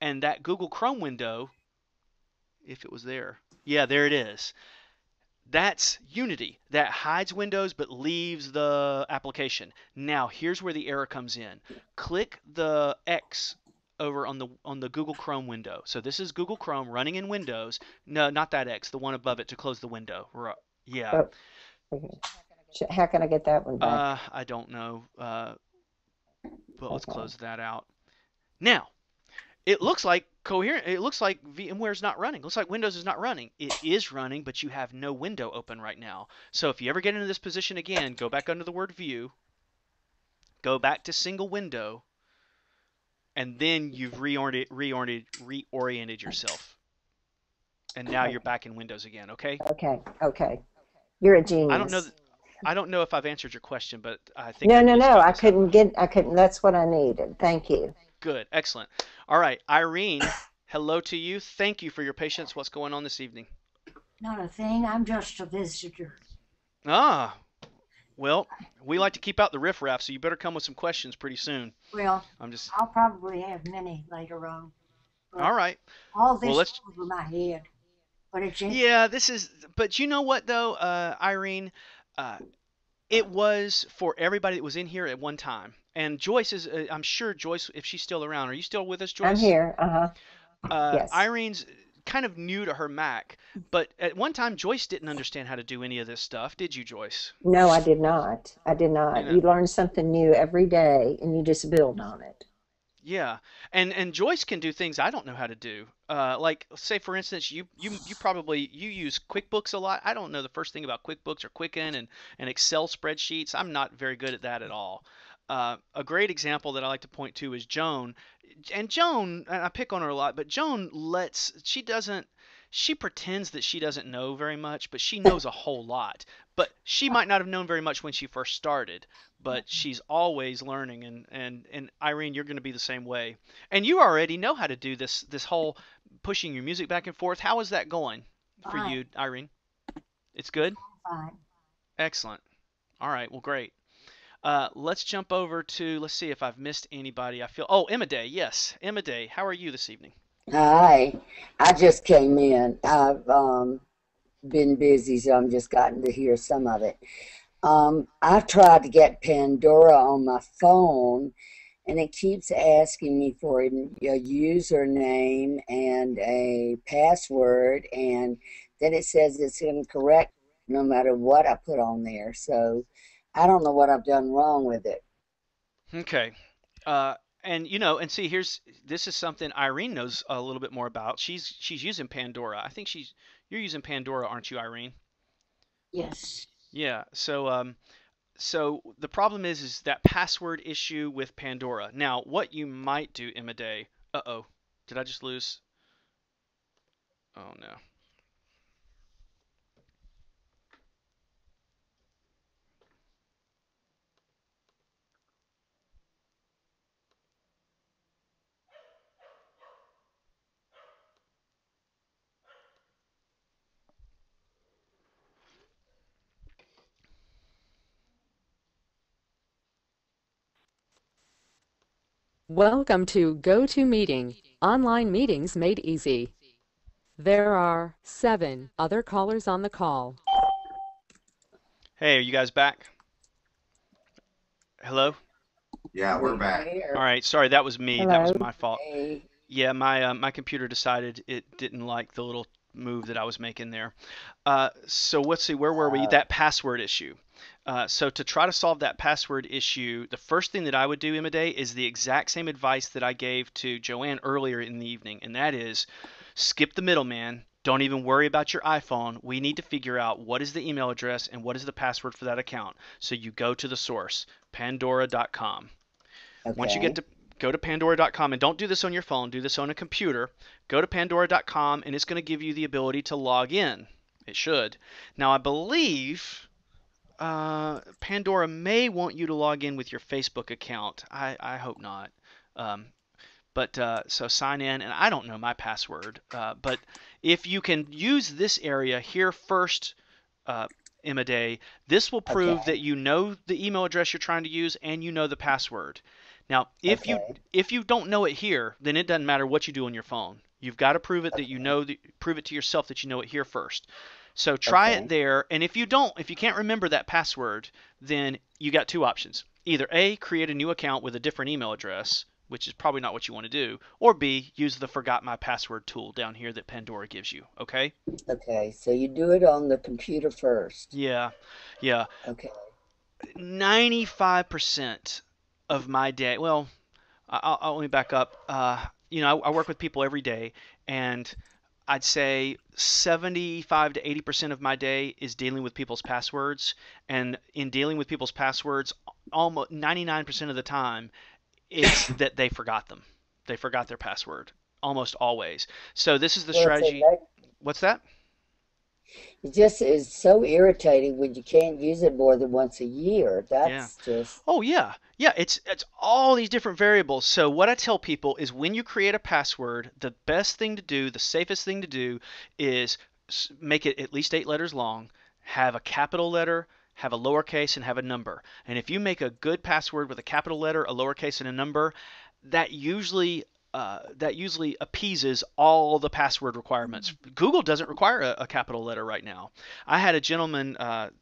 And that Google Chrome window, if it was there, yeah, there it is. That's Unity. That hides Windows but leaves the application. Now here's where the error comes in. Click the X over on the Google Chrome window. So this is Google Chrome running in Windows. No, not that X, the one above it to close the window. Yeah. Oh, okay. How can I get that one back? I don't know. But let's Okay. close that out. Now, it looks like coherent. It looks like VMware's not running. It looks like Windows is not running. It is running, but you have no window open right now. So if you ever get into this position again, go back under the word View, go back to single window, and then you've reoriented yourself. And now you're back in Windows again, okay? Okay. You're a genius. I don't know if I've answered your question, but I think No, I no, did no. figure I this out. couldn't. That's what I needed. Thank you. Good, excellent. All right, Irene, hello to you. Thank you for your patience. What's going on this evening? Not a thing. I'm just a visitor. Ah, well, we like to keep out the riffraff, so you better come with some questions pretty soon. Well, I'm just I'll probably have many later on. But all right. all Well, this let's. is over my head. But it's in, Yeah, this is. But you know what though, Irene, uh, it was for everybody that was in here at one time. And Joyce is. I'm sure Joyce, if she's still around, are you still with us, I'm Joyce? here. Yes. Irene's kind of new to her Mac, but at one time Joyce didn't understand how to do any of this stuff. Did you, Joyce? No, I did not. I did You not. know, You learn something new every day, and you just build on it. yeah, and Joyce can do things I don't know how to do. Like say for instance, you probably you use QuickBooks a lot. I don't know the first thing about QuickBooks or Quicken and Excel spreadsheets. I'm not very good at that at all. A great example that I like to point to is Joan. And Joan, and I pick on her a lot, but Joan she doesn't, she pretends that she doesn't know very much, but she knows a whole lot. But she might not have known very much when she first started, but she's always learning. And Irene, you're going to be the same way. And you already know how to do this whole pushing your music back and forth. How is that going for fine, you, Irene? It's good? fine. Excellent. All right, well, great. Let's jump over to, let's see if I've missed anybody. Oh, Emma Day. Yes, Emma Day. How are you this evening? Hi, I just came in. I've been busy, so I'm just gotten to hear some of it. I've tried to get Pandora on my phone, and it keeps asking me for a username and a password, and then it says it's incorrect no matter what I put on there. So I don't know what I've done wrong with it. Okay. And and see, this is something Irene knows a little bit more about. She's using Pandora. I think you're using Pandora, aren't you, Irene? Yes. Yeah. So the problem is that password issue with Pandora. Now, what you might do, Emma Day. Uh-oh. Did I just lose? Oh no. Welcome to GoToMeeting, online meetings made easy. There are 7 other callers on the call. Hey, are you guys back? Hello? Yeah, we're We're back. All here. right. Sorry, that was me. That was Hello. my fault. Hey, Yeah, my computer decided it didn't like the little move that I was making there. So let's see, where were we? uh, That password issue. So to try to solve that password issue, the first thing that I would do, Emma Day, is the exact same advice that I gave to Joanne earlier in the evening, and that is skip the middleman. Don't even worry about your iPhone. We need to figure out what is the email address and what is the password for that account. So you go to the source, pandora.com. Once you get okay. to go to pandora.com, and don't do this on your phone, do this on a computer. Go to pandora.com and it's going to give you the ability to log in. It should. Now I believe Pandora may want you to log in with your Facebook account. I hope not. Um, but so sign in, and I don't know my password. But if you can use this area here first, Emma Day, this will prove Okay. that you know the email address you're trying to use and you know the password. Now, Okay. if you don't know it here, then it doesn't matter what you do on your phone. You've got to prove it that you know prove it to yourself that you know it here first. So try it Okay. there, and if you can't remember that password, then you got two options. Either A, create a new account with a different email address, which is probably not what you want to do, or B, use the forgot my password tool down here that Pandora gives you, okay? Okay. So you do it on the computer first. Yeah. Yeah. Okay. 95% of my day, well, let me back up. I work with people every day, and I'd say 75 to 80% of my day is dealing with people's passwords. And in dealing with people's passwords, almost 99% of the time, it's that they forgot them. They forgot their password almost always. So this is the Well, so strategy. that What's that? it just is so irritating when you can't use it more than once a year. Yeah. That's just Oh yeah. Yeah, it's all these different variables. So what I tell people is when you create a password, the best thing to do, the safest thing to do is make it at least 8 letters long, have a capital letter, have a lowercase, and have a number. And if you make a good password with a capital letter, a lowercase, and a number, that usually that usually appeases all the password requirements. Google doesn't require a capital letter right now. I had a gentleman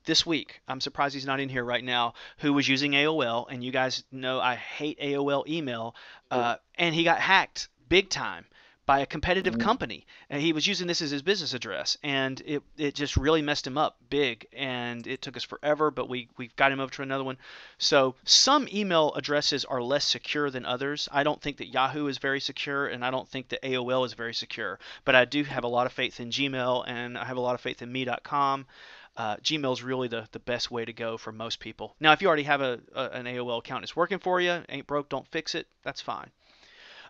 this week, I'm surprised he's not in here right now, who was using AOL, and you guys know I hate AOL email, and he got hacked big time by a competitive mm, company. And he was using this as his business address, and it just really messed him up big, and it took us forever, but we got him over to another one. So some email addresses are less secure than others. I don't think that Yahoo is very secure, and I don't think that AOL is very secure. But I do have a lot of faith in Gmail, and I have a lot of faith in me.com. Gmail is really the best way to go for most people. Now, if you already have an AOL account, it's working for you, ain't broke, don't fix it. That's fine.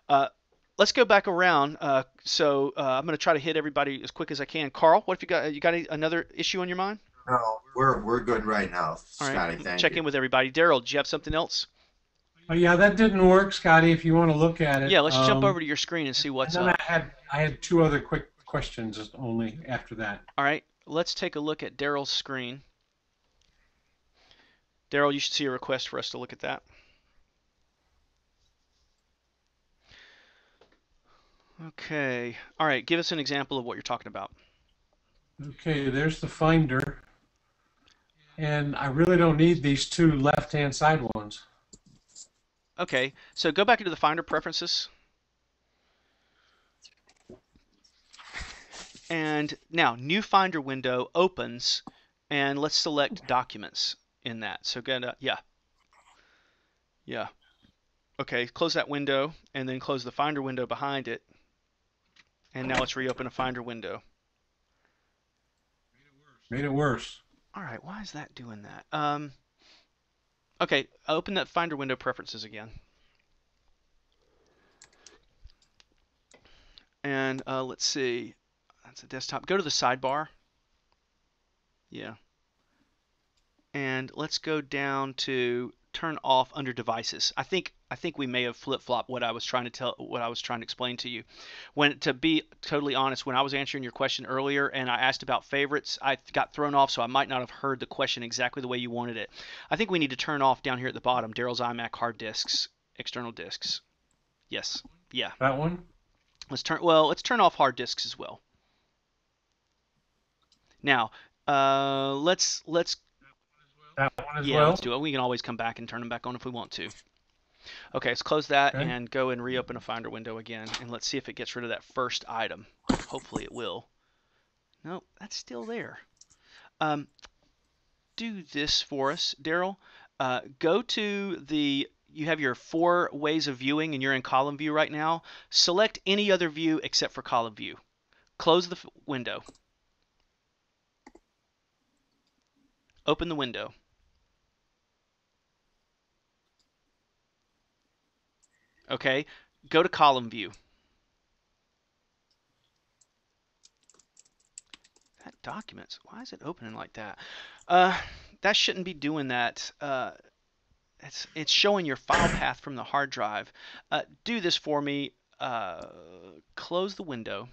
Uh, let's go back around. I'm going to try to hit everybody as quick as I can. Carl, what if you got another issue on your mind? No, we're good right now, All right, Scotty. Thank check you. in with everybody. Daryl, did you have something else? Oh, yeah, that didn't work, Scotty. If you want to look at Yeah, it, let's jump over to your screen and see and what's then up. I had two other quick questions only after that. All right, let's take a look at Daryl's screen. Daryl, you should see a request for us to look at that. Okay. All right, give us an example of what you're talking about. Okay, there's the Finder, and I really don't need these two left-hand side ones. Okay, so go back into the Finder preferences. And now, new Finder window opens, and let's select documents in that. So yeah. Okay, close that window, and then close the Finder window behind it. And now let's reopen a Finder window. Made it worse. All right, why is that doing that? Okay, open that Finder window preferences again. And let's see, that's a desktop. Go to the sidebar. Yeah. And let's go down to turn off under devices. I think we may have flip-flopped what I was trying to explain to you. To be totally honest, when I was answering your question earlier and I asked about favorites, I got thrown off, so I might not have heard the question exactly the way you wanted it. I think we need to turn off down here at the bottom, Daryl's iMac hard disks, external disks. Yes. Yeah. That one? Let's turn off hard disks as well. Now, let's That one as yeah, well? let's do it. We can always come back and turn them back on if we want to. Okay, let's close that Okay. and go and reopen a Finder window again, and let's see if it gets rid of that first item. Hopefully it will. No, that's still there. Do this for us, Daryl. Go to you have your 4 ways of viewing, and you're in column view right now. Select any other view except for column view. Close the window. Open the window. Okay, go to column view. That documents, why is it opening like that? that shouldn't be doing that. It's showing your file path from the hard drive. Do this for me. Close the window.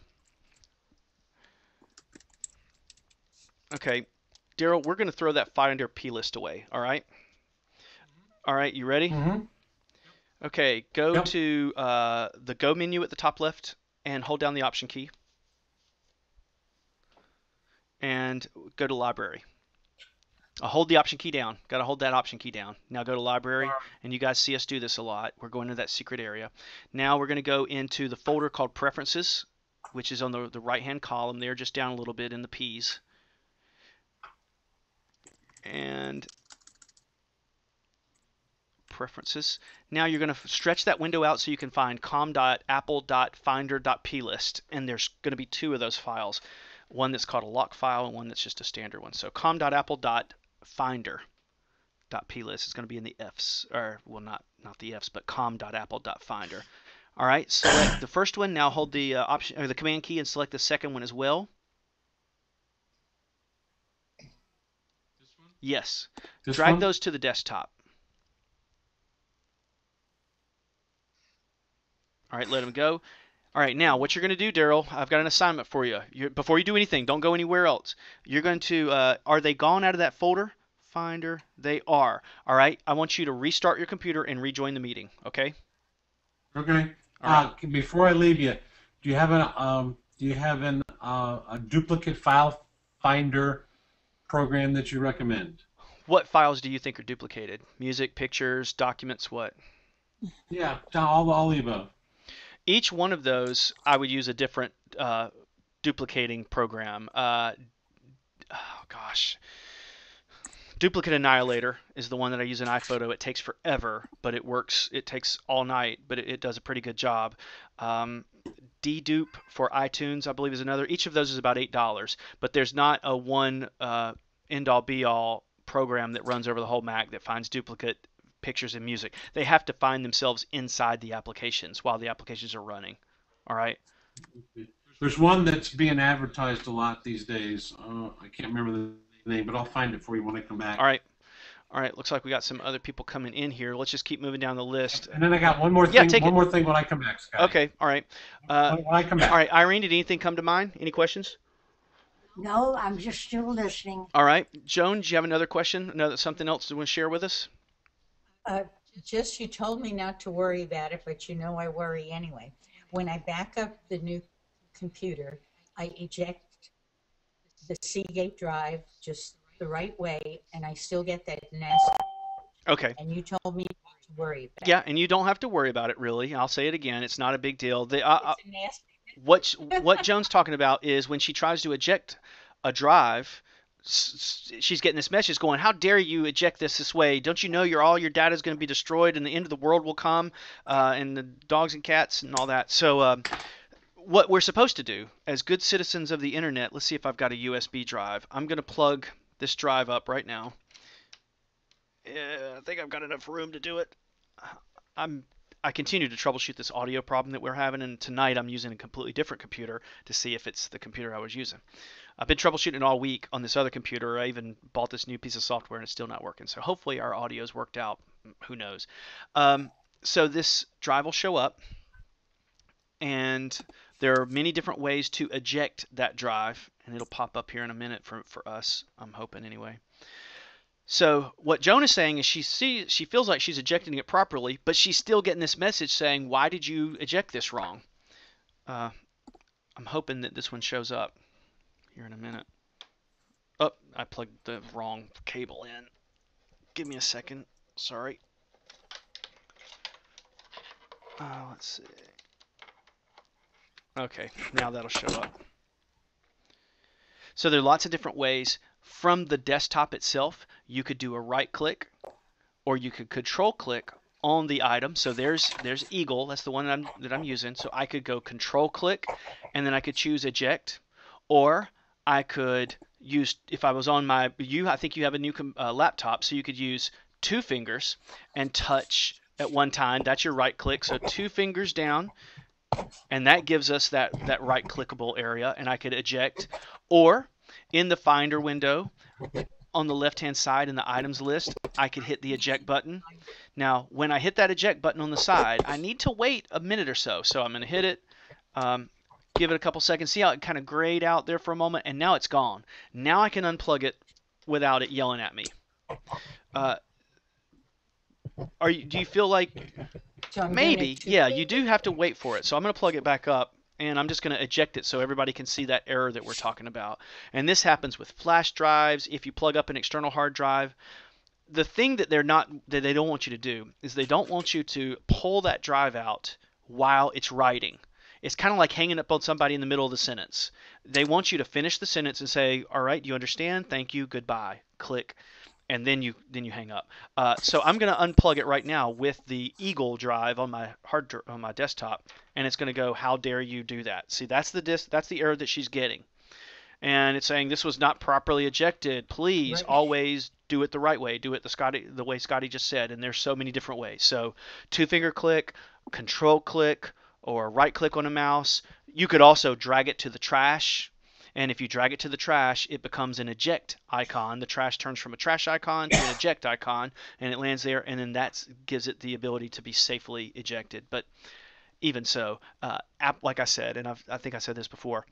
Okay, Daryl, we're going to throw that Finder plist away. All right. All right. You ready? Mm-hmm. Okay. Go Yep. to the Go menu at the top left and hold down the Option key. And go to Library. Hold the Option key down. Got to hold that Option key down. Now go to Library, and you guys see us do this a lot. We're going to that secret area. Now we're going to go into the folder called Preferences, which is on the right-hand column there, just down a little bit in the P's. And Preferences. Now you're going to stretch that window out so you can find com.apple.finder.plist, and there's going to be two of those files. One that's called a lock file and one that's just a standard one. So com.apple.finder.plist is going to be in the F's, or well, not the F's, but com.apple.finder. All right, select the first one. Now hold the option or the Command key and select the second one as well. Yes. Drag those to the desktop. All right, let them go. All right, now what you're going to do, Daryl, I've got an assignment for you. Before you do anything, don't go anywhere else. You're going to, are they gone out of that folder? Finder, they are. All right, I want you to restart your computer and rejoin the meeting, okay? Okay. All right. Before I leave you, do you have a duplicate file finder program that you recommend? What files do you think are duplicated? Music, pictures, documents, what? Yeah, all the above. Each one of those, I would use a different duplicating program. Oh gosh. Duplicate Annihilator is the one that I use in iPhoto. It takes forever, but it works. It takes all night, but it does a pretty good job. Dedupe for iTunes, I believe, is another. Each of those is about $8, but there's not a one end-all be-all program that runs over the whole Mac that finds duplicate pictures and music. They have to find themselves inside the applications while the applications are running. All right. There's one that's being advertised a lot these days. I can't remember the name, but I'll find it for you when I come back. All right. All right. Looks like we got some other people coming in here. Let's just keep moving down the list. And then I got one more thing. Yeah, more thing when I come back, Scott. Okay. All right. When I come back. All right, Irene, did anything come to mind? Any questions? No, I'm just still listening. All right. Joan, do you have another question? Something else you want to share with us? Just you told me not to worry about it, but you know I worry anyway. When I back up the new computer, I eject the Seagate drive just the right way, and I still get that nasty. Okay. And you told me not to worry about it. Yeah, and you don't have to worry about it, really. I'll say it again. It's not a big deal. It's a nasty. What Joan's talking about is when she tries to eject a drive, she's getting this message going, how dare you eject this way? Don't you know all your data is going to be destroyed and the end of the world will come, and the dogs and cats and all that. So what we're supposed to do as good citizens of the internet, let's see if I've got a USB drive. I'm going to plug this drive up right now. I think I've got enough room to do it. I continue to troubleshoot this audio problem that we're having, and tonight I'm using a completely different computer to see if it's the computer I was using. I've been troubleshooting all week on this other computer. I even bought this new piece of software and it's still not working. So hopefully our audio's worked out. Who knows? So this drive will show up, and there are many different ways to eject that drive, and it'll pop up here in a minute for us. I'm hoping anyway. So what Joan is saying is she feels like she's ejecting it properly, but she's still getting this message saying, why did you eject this wrong? I'm hoping that this one shows up here in a minute. Oh, I plugged the wrong cable in. Give me a second. Sorry. Let's see. Okay, now that'll show up. So there are lots of different ways. From the desktop itself, you could do a right click, or you could control click on the item. So there's Eagle. That's the one that I'm using. So I could go control click, and then I could choose eject, or I could use, if I was on I think you have a new laptop, so you could use 2 fingers and touch at one time. That's your right click. So 2 fingers down, and that gives us that right clickable area, and I could eject. Or in the Finder window, on the left-hand side in the items list, I could hit the eject button. Now, when I hit that eject button on the side, I need to wait a minute or so. So I'm going to hit it, give it a couple seconds, see how it kind of grayed out there for a moment, and now it's gone. Now I can unplug it without it yelling at me. Do you feel like So maybe? Yeah, you do have to wait for it. So I'm going to plug it back up, and I'm just going to eject it so everybody can see that error that we're talking about. And this happens with flash drives. If you plug up an external hard drive, the thing that they don't want you to do is they don't want you to pull that drive out while it's writing. It's kind of like hanging up on somebody in the middle of the sentence. They want you to finish the sentence and say, "All right, do you understand? Thank you, goodbye." Click, and then you hang up. So I'm going to unplug it right now with the Eagle drive on my on my desktop, and it's going to go, "How dare you do that?" See, that's the error that she's getting. And it's saying this was not properly ejected. Please always do it the right way. Do it the way Scotty just said. And there's so many different ways. So 2-finger click, control click, or right click on a mouse. You could also drag it to the trash. And if you drag it to the trash, it becomes an eject icon. The trash turns from a trash icon to an eject icon, and it lands there. And then that gives it the ability to be safely ejected. But even so, like I said, and I think I said this before,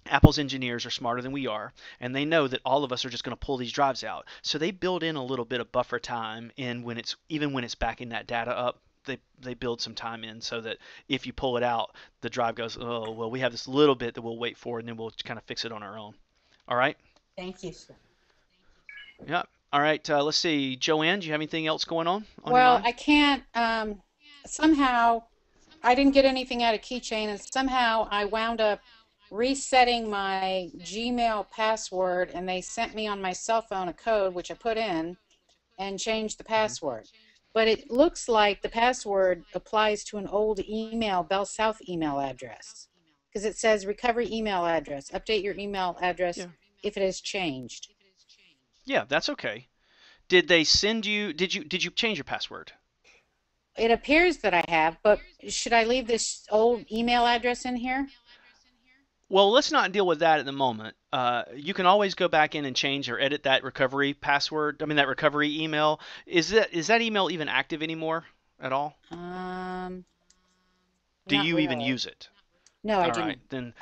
Apple's engineers are smarter than we are, and they know that all of us are just going to pull these drives out. So they build in a little bit of buffer time in when it's backing that data up. They build some time in so that if you pull it out, the drive goes, "Oh, well, we have this little bit that we'll wait for, and then we'll kind of fix it on our own." All right? Thank you, sir. Yeah. All right. Let's see. Joanne, do you have anything else going on your Well, mind? I can't, somehow I didn't get anything out of Keychain, and somehow I wound up resetting my Gmail password, and they sent me on my cell phone a code, which I put in and changed the password. But it looks like the password applies to an old email, Bell South email address, because it says recovery email address. Update your email address Yeah. if it has changed. Yeah, that's okay. Did they send you? Did you change your password? It appears that I have, but should I leave this old email address in here? Well, let's not deal with that at the moment. You can always go back in and change or edit that recovery password. I mean, that recovery email. Is that email even active anymore at all? Do Not you even really. use it? No, I All do not. right, then.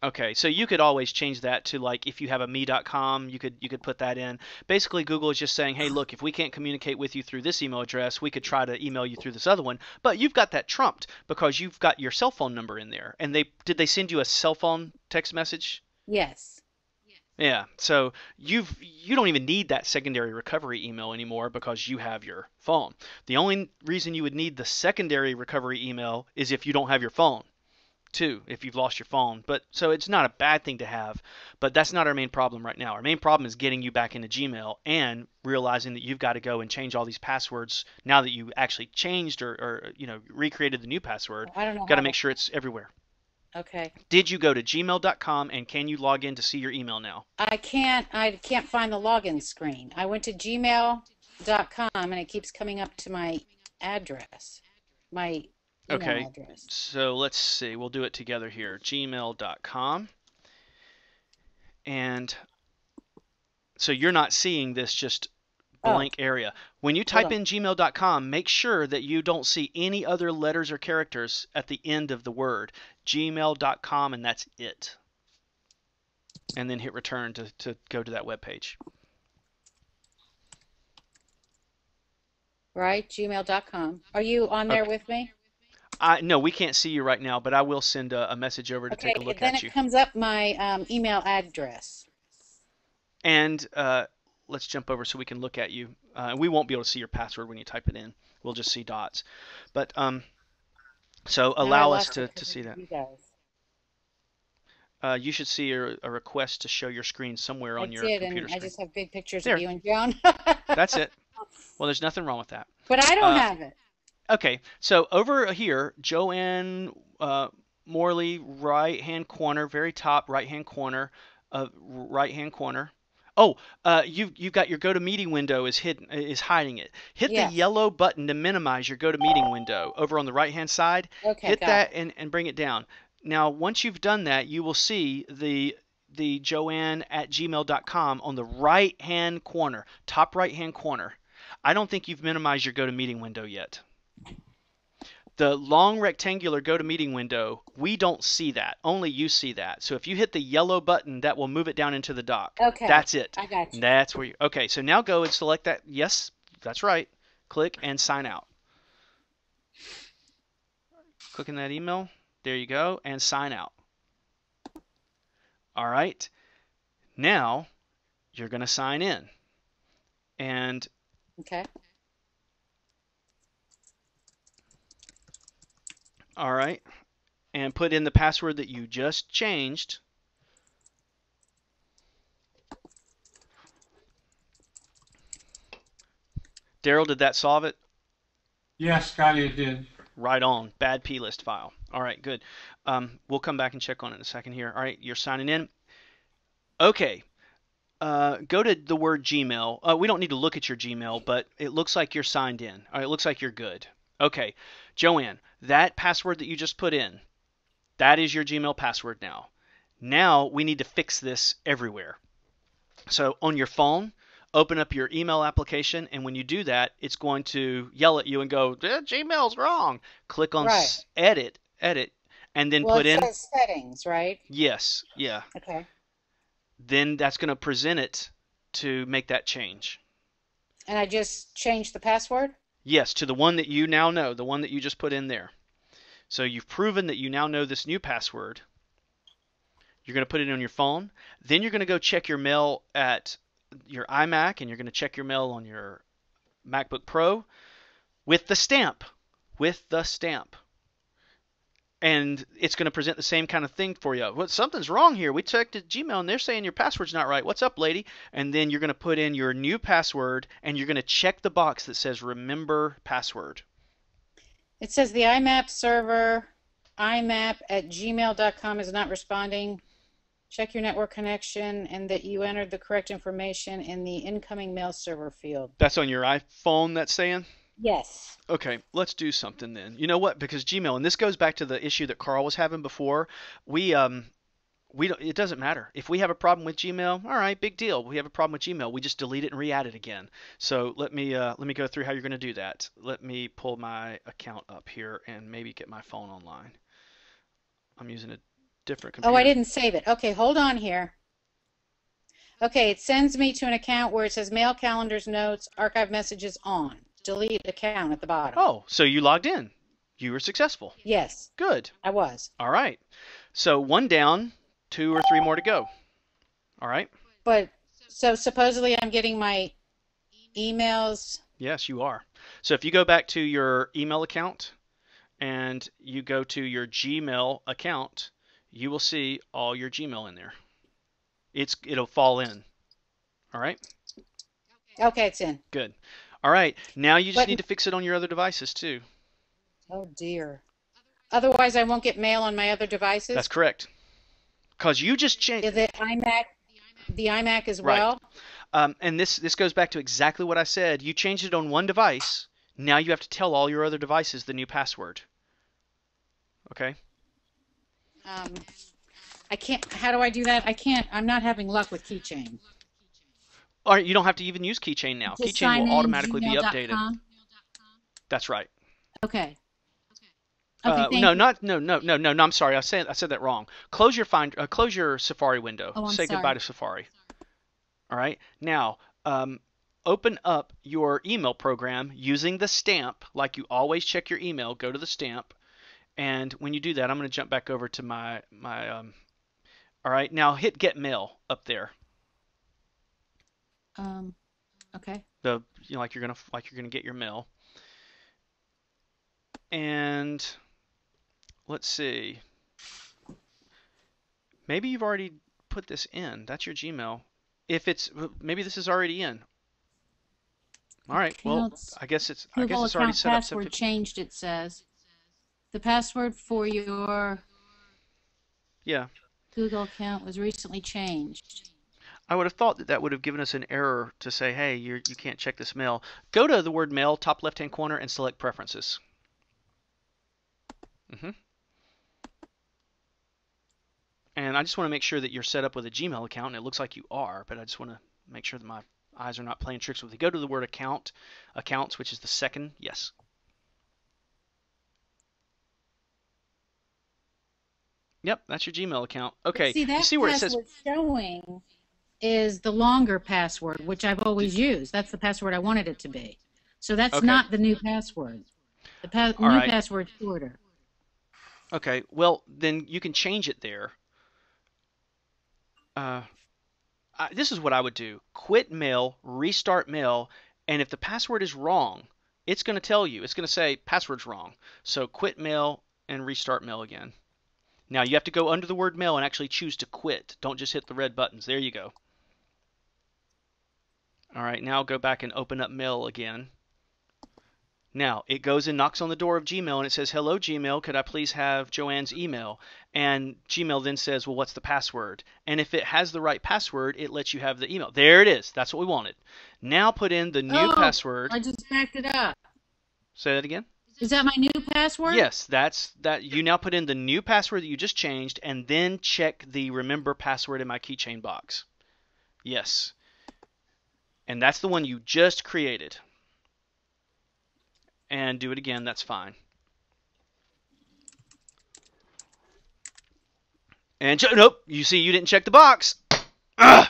Okay, so you could always change that to, like, if you have a me.com, you could put that in. Basically, Google is just saying, "Hey, look, if we can't communicate with you through this email address, we could try to email you through this other one." But you've got that trumped because you've got your cell phone number in there. And did they send you a cell phone text message? Yes. Yeah, so you don't even need that secondary recovery email anymore because you have your phone. The only reason you would need the secondary recovery email is if you don't have your phone, too, if you've lost your phone. But so it's not a bad thing to have, but that's not our main problem right now. Our main problem is getting you back into Gmail and realizing that you've got to go and change all these passwords now that you actually changed or recreated the new password. I don't know Got how to to. make sure it's everywhere. Okay. Did you go to gmail.com and can you log in to see your email now? I can't find the login screen. I went to gmail.com and it keeps coming up to my address, my email Okay, address. so let's see. We'll do it together here. Gmail.com. And so you're not seeing this just Oh, blank area. When you hold type on. in gmail.com, make sure that you don't see any other letters or characters at the end of the word. Gmail.com, and that's it. And then hit return to go to that web page. Right? Gmail.com. Are you on there Okay. with me? No, we can't see you right now, but I will send a message over to take a Okay, look then at it you. comes up my email address. And let's jump over so we can look at you. We won't be able to see your password when you type it in. We'll just see dots. But so Now I allow us lost it to because see of that. you guys. You should see a request to show your screen somewhere I on your did, computer and I screen. just have big pictures of There, you and Joan. that's it. Well, there's nothing wrong with that. But I don't Uh, have it. okay, so over here, Joanne Morley, right-hand corner, very top right-hand corner, right-hand corner. Oh, you've got your GoToMeeting window is hiding it. Hit the Yes. yellow button to minimize your GoToMeeting window over on the right-hand side. Okay, Hit got that it. and bring it down. Now, once you've done that, you will see the joanne@gmail.com on the right-hand corner, top right-hand corner. I don't think you've minimized your GoToMeeting window yet. The long rectangular GoToMeeting window, we don't see that. Only you see that. So if you hit the yellow button, that will move it down into the dock. Okay. That's it. I got you. That's where you. Okay, so now go and select that. Yes, that's right. Click and sign out. Click in that email. There you go, and sign out. All right. Now you're going to sign in. And Okay. all right. And put in the password that you just changed. Daryl, did that solve it? Yes, Scotty, it did. Right on. Bad plist file. All right, good. We'll come back and check on it in a second here. All right, you're signing in. Okay. Go to the word Gmail. We don't need to look at your Gmail, but it looks like you're signed in. All right, it looks like you're good. Okay. Joanne, that password that you just put in, that is your Gmail password now. Now we need to fix this everywhere. So on your phone, open up your email application, and when you do that, it's going to yell at you and go, Gmail's wrong. Click on Right. edit, and then Well, put it in, says settings, right? yes, yeah. Okay. Then that's going to present it to make that change. And I just changed the password? Yes, to the one that you now know, the one that you just put in there. So you've proven that you now know this new password. You're going to put it on your phone. Then you're going to go check your mail at your iMac, and you're going to check your mail on your MacBook Pro with the stamp. And it's going to present the same kind of thing for you. Well, something's wrong here. We checked at Gmail, and they're saying your password's not right. What's up, lady? And then you're going to put in your new password, and you're going to check the box that says remember password. It says the IMAP server, imap@gmail.com is not responding. Check your network connection and that you entered the correct information in the incoming mail server field. That's on your iPhone, that's saying? Yes. Okay, let's do something then. You know what? Because Gmail, and this goes back to the issue that Carl was having before. We don't, it doesn't matter. If we have a problem with Gmail, all right, big deal. We have a problem with Gmail. We just delete it and re-add it again. So let me go through how you're going to do that. Let me pull my account up here and maybe get my phone online. I'm using a different computer. Oh, I didn't save it. Okay, hold on here. Okay, it sends me to an account where it says mail, calendars, notes, archive messages on. Delete account at the bottom. Oh, so you logged in. You were successful. Yes. Good. I was. All right. So one down, 2 or 3 more to go. All right. But so supposedly I'm getting my emails. Yes, you are. So if you go back to your email account and you go to your Gmail account, you will see all your Gmail in there. It'll fall in. All right? Okay, it's in. Good. All right. Now you just But need to fix it on your other devices too. oh dear. Otherwise I won't get mail on my other devices. That's correct. Because you just changed. Is it the iMac as Right. well? And this goes back to exactly what I said. You changed it on one device. Now you have to tell all your other devices the new password. Okay? I can't. How do I do that? I can't. I'm not having luck with Keychain. All right, you don't have to even use Keychain now. Just Keychain sign will in automatically be updated. gmail.com? That's right. Okay. Okay. Thank No, you. no. I'm sorry. I said that wrong. Close your Safari window. Oh, I'm Say sorry. goodbye to Safari. All right. Now, open up your email program using the stamp, like you always check your email. Go to the stamp, and when you do that, I'm going to jump back over to my. All right. Now hit Get Mail up there. Okay. Like you're gonna get your mail. And let's see. Maybe you've already put this in. That's your Gmail. Maybe this is already in. All right. Well, I guess it's already account set up. password changed. It says the password for your Yeah. Google account was recently changed. I would have thought that would have given us an error to say, hey, you can't check this mail. Go to the word mail, top left-hand corner, and select preferences. And I just want to make sure that you're set up with a Gmail account, and it looks like you are, but I just want to make sure that my eyes are not playing tricks with you. Go to the word account, accounts, which is the second. Yes. Yep, that's your Gmail account. But Okay, see, you that see where it says, password showing is the longer password, which I've always used. That's the password I wanted it to be. So that's okay, not the new password. The all new right. password's shorter. Okay, well, then you can change it there. Uh, this is what I would do. Quit mail, restart mail, and if the password is wrong, it's going to tell you. It's going to say password's wrong. So quit mail and restart mail again. Now you have to go under the word mail and actually choose to quit. Don't just hit the red buttons. There you go. All right, now go back and open up mail again. Now, it goes and knocks on the door of Gmail and it says, hello, Gmail, could I please have Joanne's email? And Gmail then says, well, what's the password? And if it has the right password, it lets you have the email. There it is. That's what we wanted. Now put in the new Oh, password. I just backed it up. Say that again? Is that my new password? Yes, that's that. You now put in the new password that you just changed and then check the remember password in my keychain box. Yes. And that's the one you just created. And do it again, that's fine. And nope, you see you didn't check the box. Ugh!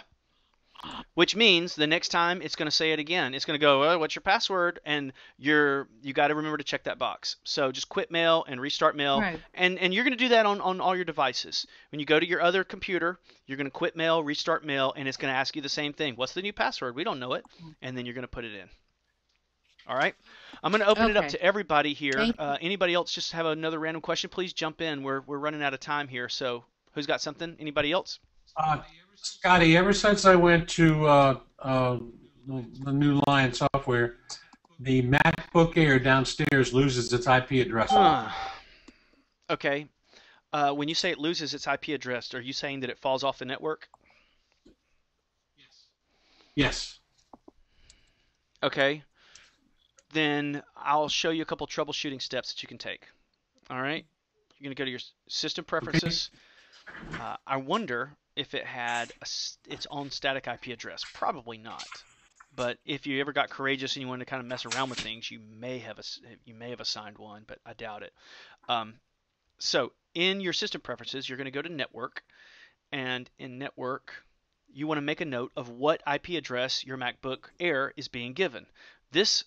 Which means the next time it's going to say it again. It's going to go, oh, what's your password? And you got to remember to check that box. So just quit mail and restart mail. Right. And you're going to do that on all your devices. When you go to your other computer, you're going to quit mail, restart mail, and it's going to ask you the same thing. What's the new password? We don't know it. And then you're going to put it in. All right. I'm going to open it up Okay. to everybody here. Thank Anybody else just have another random question? Please jump in. We're running out of time here. So who's got something? Anybody else? Scotty, ever since I went to the new Lion software, the MacBook Air downstairs loses its IP address. Okay. When you say it loses its IP address, are you saying that it falls off the network? Yes. Okay. Then I'll show you a couple troubleshooting steps that you can take. All right. You're going to go to your system preferences. I wonder if it had its own static IP address. Probably not. But if you ever got courageous and you wanted to kind of mess around with things, you may have assigned one, but I doubt it. So in your system preferences, you're going to go to network, and in network, you want to make a note of what IP address your MacBook Air is being given.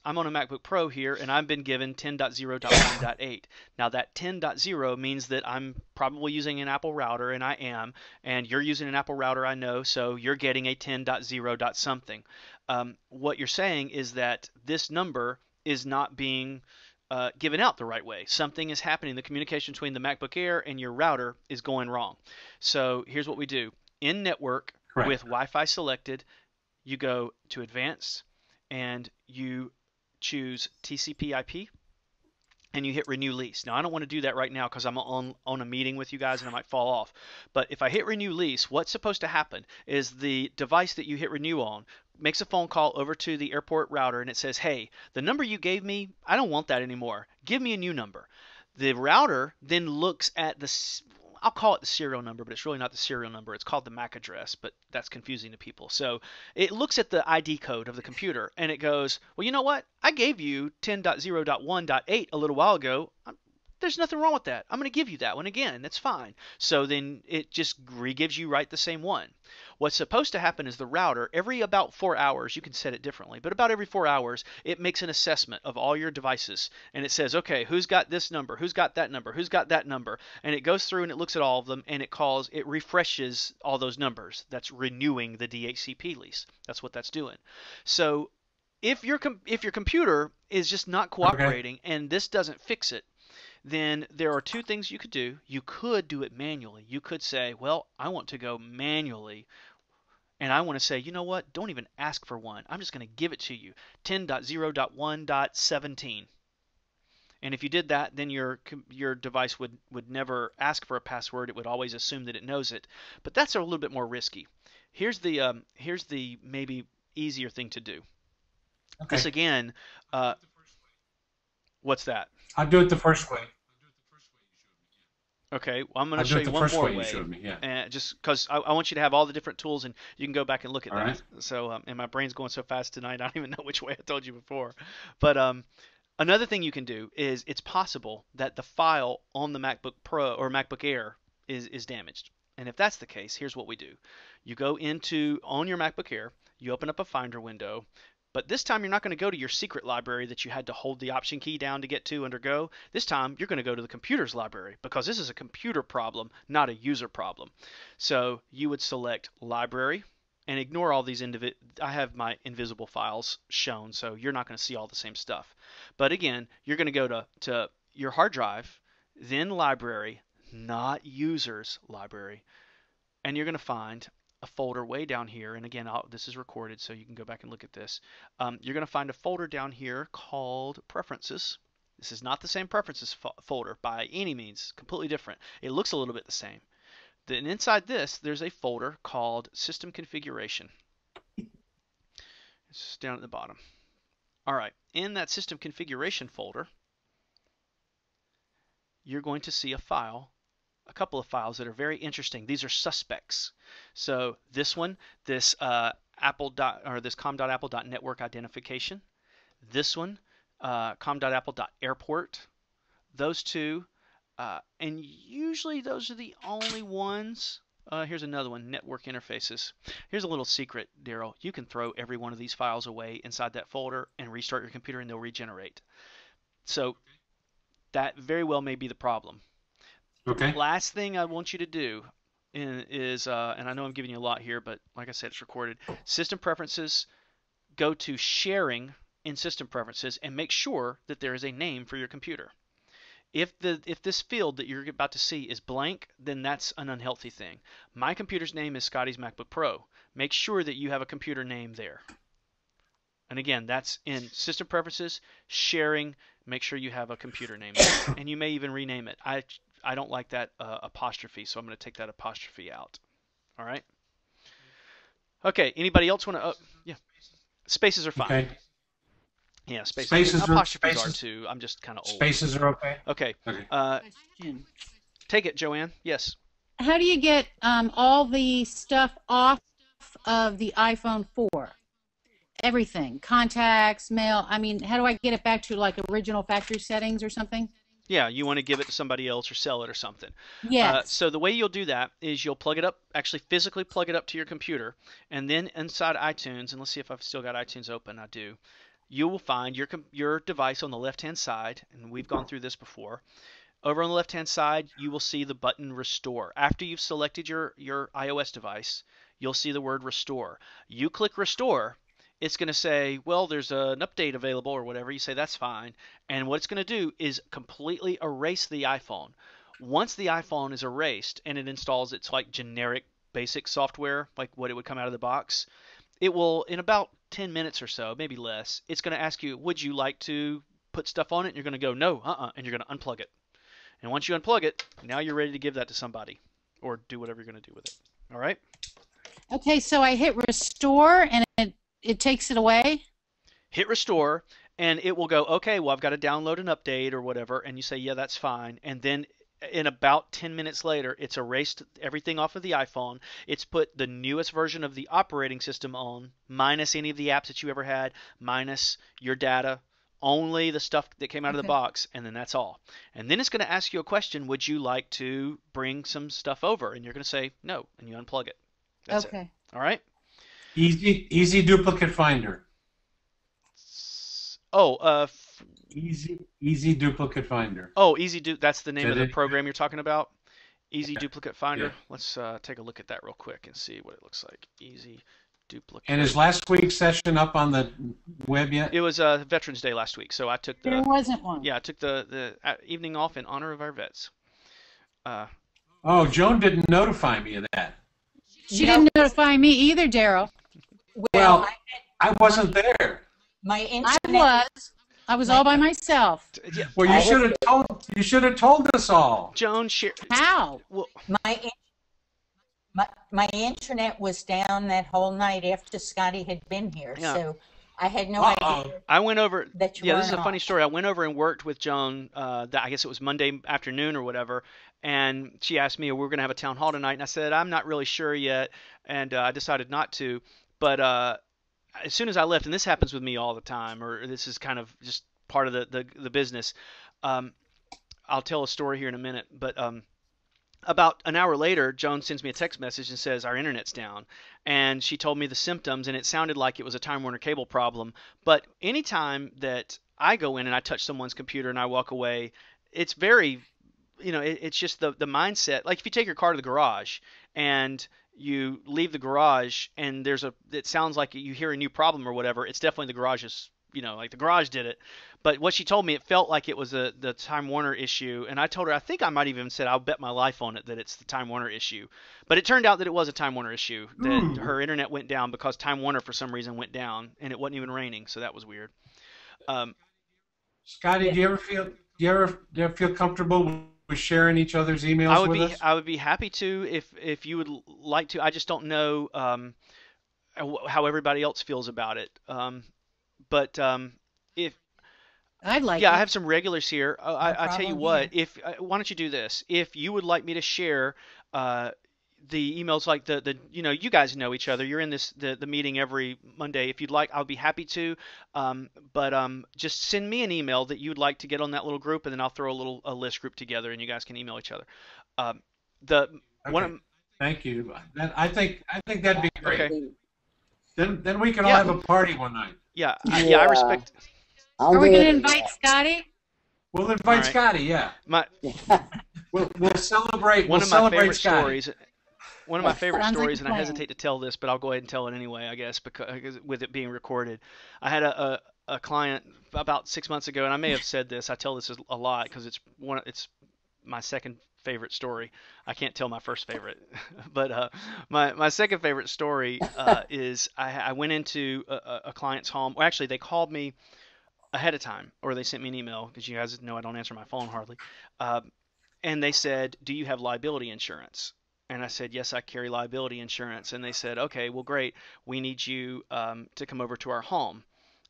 I'm on a MacBook Pro here, and I've been given 10.0.1.8. Now that 10.0 means that I'm probably using an Apple router, and I am, and you're using an Apple router, I know, so you're getting a 10.0. something. What you're saying is that this number is not being given out the right way. Something is happening. The communication between the MacBook Air and your router is going wrong. So here's what we do. In network, Correct. with Wi-Fi selected, you go to advanced, and you choose TCP/IP, and you hit renew lease. Now I don't want to do that right now because I'm on a meeting with you guys and I might fall off. But if I hit renew lease, what's supposed to happen is the device that you hit renew on makes a phone call over to the airport router and it says, hey, the number you gave me, I don't want that anymore. Give me a new number. The router then looks at I'll call it the serial number, but it's really not the serial number. It's called the MAC address, but that's confusing to people. So it looks at the ID code of the computer and it goes, well, you know what? I gave you 10.0.1.8 a little while ago. There's nothing wrong with that. I'm going to give you that one again. That's fine. So then it just re-gives you right the same one. What's supposed to happen is the router, every about 4 hours, you can set it differently, but about every 4 hours, it makes an assessment of all your devices. And it says, okay, who's got this number? Who's got that number? Who's got that number? And it goes through and it looks at all of them and it refreshes all those numbers. That's renewing the DHCP lease. That's what that's doing. So if your computer is just not cooperating and this doesn't fix it, then there are two things you could do. You could do it manually. You could say, well, I want to go manually, and I want to say, you know what? Don't even ask for one. I'm just going to give it to you, 10.0.1.17. And if you did that, then your device would never ask for a password. It would always assume that it knows it. But that's a little bit more risky. Here's the maybe easier thing to do. Okay. This again, what's that? I'll do it the first way. Okay, well, I'm going I'll to do show it you the one first more way you way, showed me. Yeah. and just because I want you to have all the different tools, and you can go back and look at All that. right. So, and my brain's going so fast tonight, I don't even know which way I told you before. But another thing you can do is it's possible that the file on the MacBook Pro or MacBook Air is damaged. And if that's the case, here's what we do. You go into on your MacBook Air, you open up a Finder window, but this time you're not going to go to your secret library that you had to hold the Option key down to get to under Go. This time you're going to go to the computer's library because this is a computer problem, not a user problem. So you would select Library and ignore all these I have my invisible files shown, so you're not going to see all the same stuff. But again, you're going to go to your hard drive, then Library, not Users Library, and you're going to find a folder way down here. And again, this is recorded, so you can go back and look at this. You're going to find a folder down here called Preferences. This is not the same Preferences folder by any means, completely different. It looks a little bit the same. Then inside this, there's a folder called System Configuration. It's down at the bottom. All right, in that System Configuration folder, you're going to see a couple of files that are very interesting. These are suspects. So this one, this this com.apple.network identification. This one, com.apple.airport. Those two, and usually those are the only ones. Here's another one, network interfaces. Here's a little secret, Daryl. You can throw every one of these files away inside that folder and restart your computer and they'll regenerate. So that very well may be the problem. Okay. Last thing I want you to do is, and I know I'm giving you a lot here, but like I said, it's recorded. System Preferences, go to Sharing in System Preferences and make sure that there is a name for your computer. If this field that you're about to see is blank, then that's an unhealthy thing. My computer's name is Scotty's MacBook Pro. Make sure that you have a computer name there. And again, that's in System Preferences, Sharing, make sure you have a computer name there. And you may even rename it. I don't like that apostrophe, so I'm going to take that apostrophe out. All right? Okay, anybody else want to? Yeah, spaces are fine. Okay. Yeah, spaces. Spaces Apostrophes are too. I'm just kind of old. Spaces are okay. Okay. Question. Take it, Joanne. Yes. How do you get all the stuff off of the iPhone 4? Everything, contacts, mail. I mean, how do I get it back to like original factory settings or something? Yeah, you want to give it to somebody else or sell it or something. Yes. So the way you'll do that is you'll plug it up, actually physically plug it up to your computer, and then inside iTunes, and let's see if I've still got iTunes open. I do. You will find your device on the left-hand side, and we've gone through this before. Over on the left-hand side, you will see the button Restore. After you've selected your iOS device, you'll see the word Restore. You click Restore, it's going to say, well, there's an update available or whatever. You say, that's fine. And what it's going to do is completely erase the iPhone. Once the iPhone is erased and it installs its like generic basic software, like what it would come out of the box, it will, in about 10 minutes or so, maybe less, it's going to ask you, would you like to put stuff on it? And you're going to go, no, and you're going to unplug it. And once you unplug it, now you're ready to give that to somebody or do whatever you're going to do with it. All right? Okay, so I hit Restore and it takes it away? Hit Restore, and it will go, okay, well, I've got to download an update or whatever, and you say, yeah, that's fine. And then in about 10 minutes later, it's erased everything off of the iPhone. It's put the newest version of the operating system on, minus any of the apps that you ever had, minus your data, only the stuff that came out of the box, and then that's all. And then it's going to ask you a question, would you like to bring some stuff over? And you're going to say no, and you unplug it. That's it. All right? Easy duplicate finder. Oh, Easy duplicate finder. Oh, that's the name of the program you're talking about? Easy Duplicate Finder. Yeah. Let's take a look at that real quick and see what it looks like. Easy Duplicate. And is last week's session up on the web yet? It was Veterans Day last week, so I took There wasn't one. Yeah, I took the evening off in honor of our vets. Joan didn't notify me of that. She didn't notify me either, Daryl. Well, I wasn't there. My internet. I was all by myself. Well, you should have told us all. Joan, how? Well, my internet was down that whole night after Scotty had been here, Yeah. so I had no idea. I went over. That you Yeah, this is weren't a funny on. story. I went over and worked with Joan. I guess it was Monday afternoon or whatever, And she asked me, we're going to have a town hall tonight, and I said I'm not really sure yet, and I decided not to. But as soon as I left, and this happens with me all the time, or this is kind of just part of the business. Um, I'll tell a story here in a minute, but about an hour later, Joan sends me a text message and says our internet's down, and she told me the symptoms, and it sounded like it was a Time Warner Cable problem. But anytime that I go in and I touch someone's computer and I walk away, it's very, it's just the mindset. Like if you take your car to the garage and you leave the garage and it sounds like you hear a new problem or whatever, it's definitely the garage's, like the garage did it. But what she told me, it felt like it was the Time Warner issue, and I told her I think I might even said I'll bet my life on it that it's the Time Warner issue. But it turned out that it was a Time Warner issue, that her internet went down because Time Warner for some reason went down, and it wasn't even raining, so that was weird. Um, Scotty, do you ever feel comfortable with sharing each other's emails with us? I would be happy to if you would like to. I just don't know how everybody else feels about it. But if I'd like Yeah, I it. have some regulars here. No I tell you problem what, here. if why don't you do this? If you would like me to share uh, the emails, like you guys know each other. You're in the meeting every Monday. If you'd like, I'll be happy to. But just send me an email that you'd like to get on that little group, and then I'll throw a list group together, and you guys can email each other. Um, the one Okay, of thank you. I think that'd be That would great. Okay, be, Then we can all yeah, have a party one night. yeah, I yeah, respect. I'll Are we do going to it. invite Scotty? We'll All invite right, Scotty. Yeah, my we'll celebrate. We'll one of my celebrate favorite Scotty. stories. One of my favorite Sounds like a stories, and I plan. hesitate to tell this, but I'll go ahead and tell it anyway, I guess, because with it being recorded. I had a client about 6 months ago, and I may have said this. I tell this a lot because it's my second favorite story. I can't tell my first favorite, but my second favorite story is I went into a client's home. Well, actually, they called me ahead of time, or they sent me an email because you guys know I don't answer my phone hardly. Uh, and they said, "Do you have liability insurance?" And I said, "Yes, I carry liability insurance." And they said, "Okay, well, great. We need you to come over to our home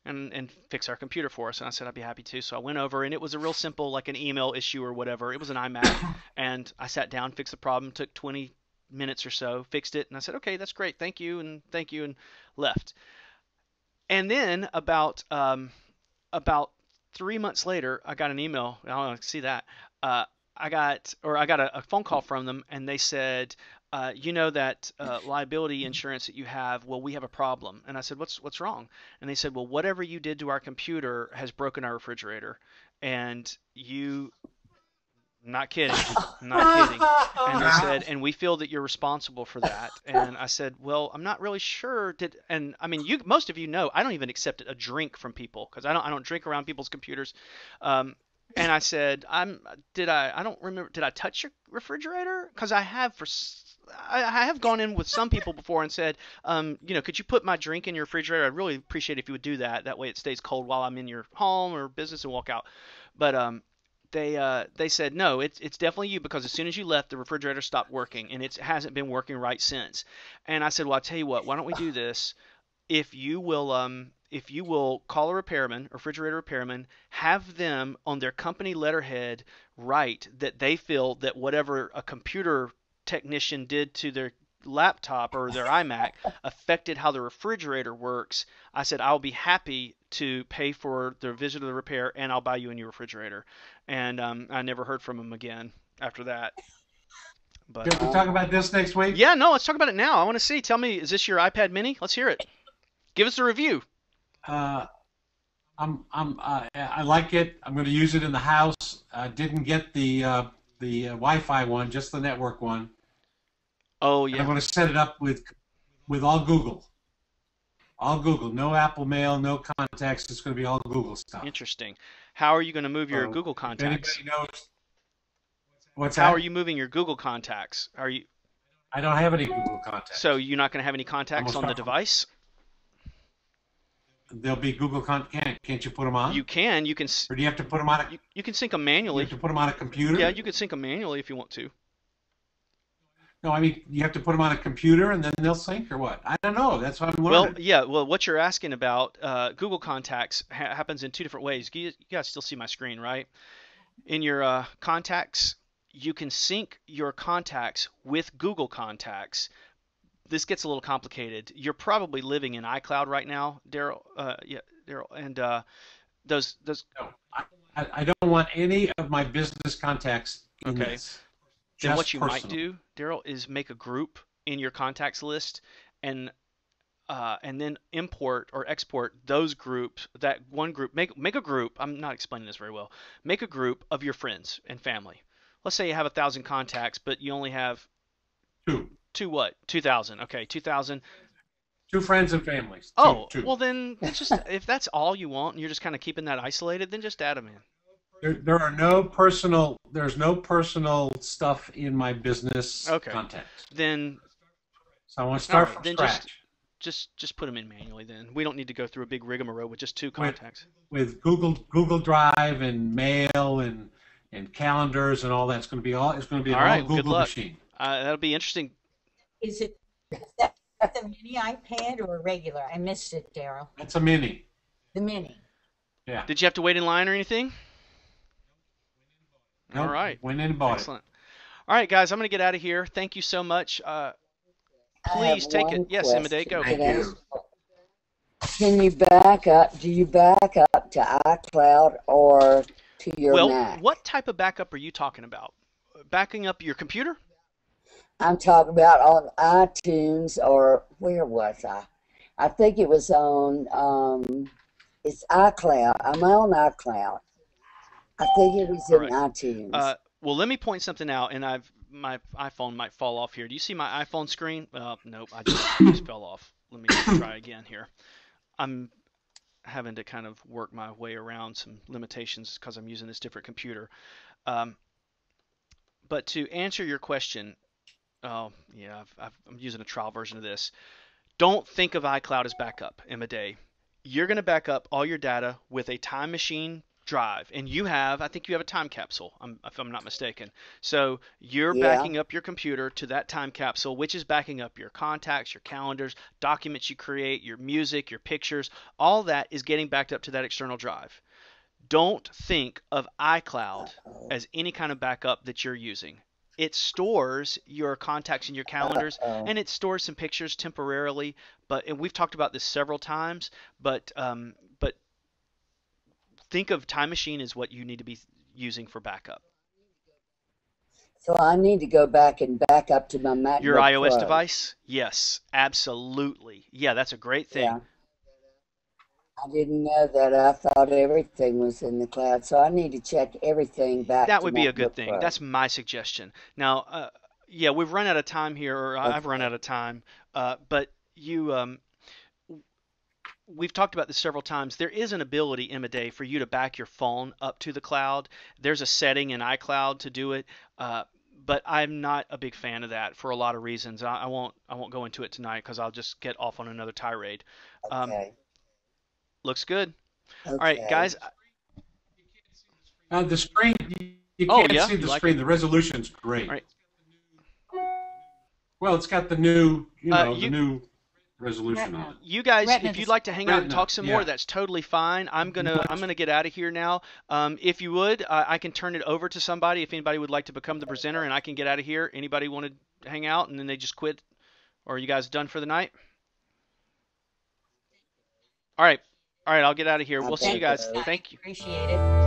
and fix our computer for us." And I said, "I'd be happy to." So I went over, and it was a real simple, like an email issue or whatever. It was an iMac, and I sat down, fixed the problem, took 20 minutes or so, fixed it, and I said, "Okay, that's great. Thank you," and left. And then about 3 months later, I got an email. I don't know, see that. Uh, I got a phone call from them, and they said, you know that liability insurance that you have. Well, we have a problem. And I said, what's wrong? And they said, well, whatever you did to our computer has broken our refrigerator, and you not kidding. I'm not kidding. And they said, and we feel that you're responsible for that. And I said, well, I'm not really sure. And I mean, most of you know, I don't even accept a drink from people because I don't drink around people's computers. Um, and I said, I don't remember, did I touch your refrigerator? Because I have gone in with some people before and said, could you put my drink in your refrigerator? I'd really appreciate if you would do that. That way it stays cold while I'm in your home or business and walk out. But they said no, it's definitely you because as soon as you left, the refrigerator stopped working and it hasn't been working right since. And I said, well, I'll tell you what, why don't we do this? If you will call a repairman, refrigerator repairman, have them on their company letterhead write that they feel that whatever a computer technician did to their laptop or their iMac affected how the refrigerator works. I said I'll be happy to pay for the visit of the repair and I'll buy you a new refrigerator. And I never heard from him again after that. But Can we talk about this next week? yeah, no, let's talk about it now. I want to see. Tell me, is this your iPad Mini? Let's hear it. Give us a review. Uh, I like it. I'm going to use it in the house. I didn't get the Wi-Fi one, just the network one, Oh and I'm yeah, going to set it up with all Google, no Apple Mail, no contacts. It's going to be all Google stuff. interesting. How are you going to move your So Google if contacts? anybody knows what's How are that, you moving your Google contacts? I don't have any Google So contacts. you're not going to have any I'm contacts gonna on the start from device? there'll be Google can't you put them You on, can. or do you have to put them on You can sync them you have manually. to put them on a Yeah, computer? you can sync them manually if you want to. No, I mean you have to put them on a computer and then they'll sync or what? I don't know. That's what I'm Well, learning. yeah. Well, what you're asking about, Google Contacts happens in two different ways. You guys still see my screen, right? In your contacts, you can sync your contacts with Google Contacts. This gets a little complicated. You're probably living in iCloud right now, Daryl. Yeah, Daryl, and those. No, I don't want any of my business contacts in Okay. this. Then what Just you might personal. do, Daryl, is make a group in your contacts list, and then import or export those groups. That one group, make a group. I'm not explaining this very well. Make a group of your friends and family. Let's say you have 1,000 contacts, but you only have Two. two what? 2,000. Okay, 2,000. Two friends and families. Two. Oh, Two. well then just if that's all you want and you're just kind of keeping that isolated, then just add them in. There are no personal. There's no personal stuff in my business Okay. contacts. Then So I want to all start right, from then scratch just put them in manually then. We don't need to go through a big rigmarole with just two with contacts. with Google Drive and mail and calendars and all that. It's going to be all. It's going to be an All all right, good Google luck. machine. That'll be interesting. Is it that the mini iPad or a regular? I missed it, Daryl. That's a mini. The mini. Yeah. Did you have to wait in line or anything? All Nope. right. Went in and bought it. Excellent. All right, guys, I'm going to get out of here. Thank you so much. I have Please take it. one Yes, Imade, go. question. Thank you. Can you back up? Do you back up to iCloud or to your Well, Mac? what type of backup are you talking about? Backing up your computer? I'm talking about on iTunes, or where was I? I think it was on, it's iCloud. I'm on iCloud. I think it was All in right. iTunes. Well, let me point something out, and my iPhone might fall off here. Do you see my iPhone screen? Nope, I just fell off. Let me try again here. I'm having to kind of work my way around some limitations because I'm using this different computer. Um, but to answer your question, oh yeah, I'm using a trial version of this. Don't think of iCloud as backup, Imade. You're going to back up all your data with a time machine drive, and I think you have a time capsule, if I'm not mistaken. So you're Yeah. backing up your computer to that time capsule, which is backing up your contacts, your calendars, documents you create, your music, your pictures. All that is getting backed up to that external drive. Don't think of iCloud Uh-oh. as any kind of backup that you're using. It stores your contacts and your calendars, Uh-oh. and it stores some pictures temporarily. And we've talked about this several times. But think of Time Machine as what you need to be using for backup. So I need to go back and back up to my Your MacBook iOS Pro. device? Yes, absolutely. Yeah, that's a great thing. Yeah. I didn't know that. I thought everything was in the cloud. So I need to check everything back That to would be a good MacBook thing. Pro. That's my suggestion. Now, yeah, we've run out of time here, or I've run out Okay. of time. But we've talked about this several times. There is an ability, Imade, for you to back your phone up to the cloud. There's a setting in iCloud to do it. But I'm not a big fan of that for a lot of reasons. I won't go into it tonight because I'll just get off on another tirade. Um, Okay. looks good. All right, Okay. guys. The screen. You Oh can't yeah, see you the like screen. it? The resolution's All great. right. Well, it's got the new, the You new resolution on it. you guys, Retina if you'd dis- like to hang out and Retina, talk some more, yeah. that's totally fine. I'm gonna get out of here now. If you would, I can turn it over to somebody if anybody would like to become the presenter, and I can get out of here. Anybody want to hang out and then they just quit, or are you guys done for the night? All right, I'll get out of here. I We'll see you think Thank you, guys. so. Scotty. Thank you. Appreciate it.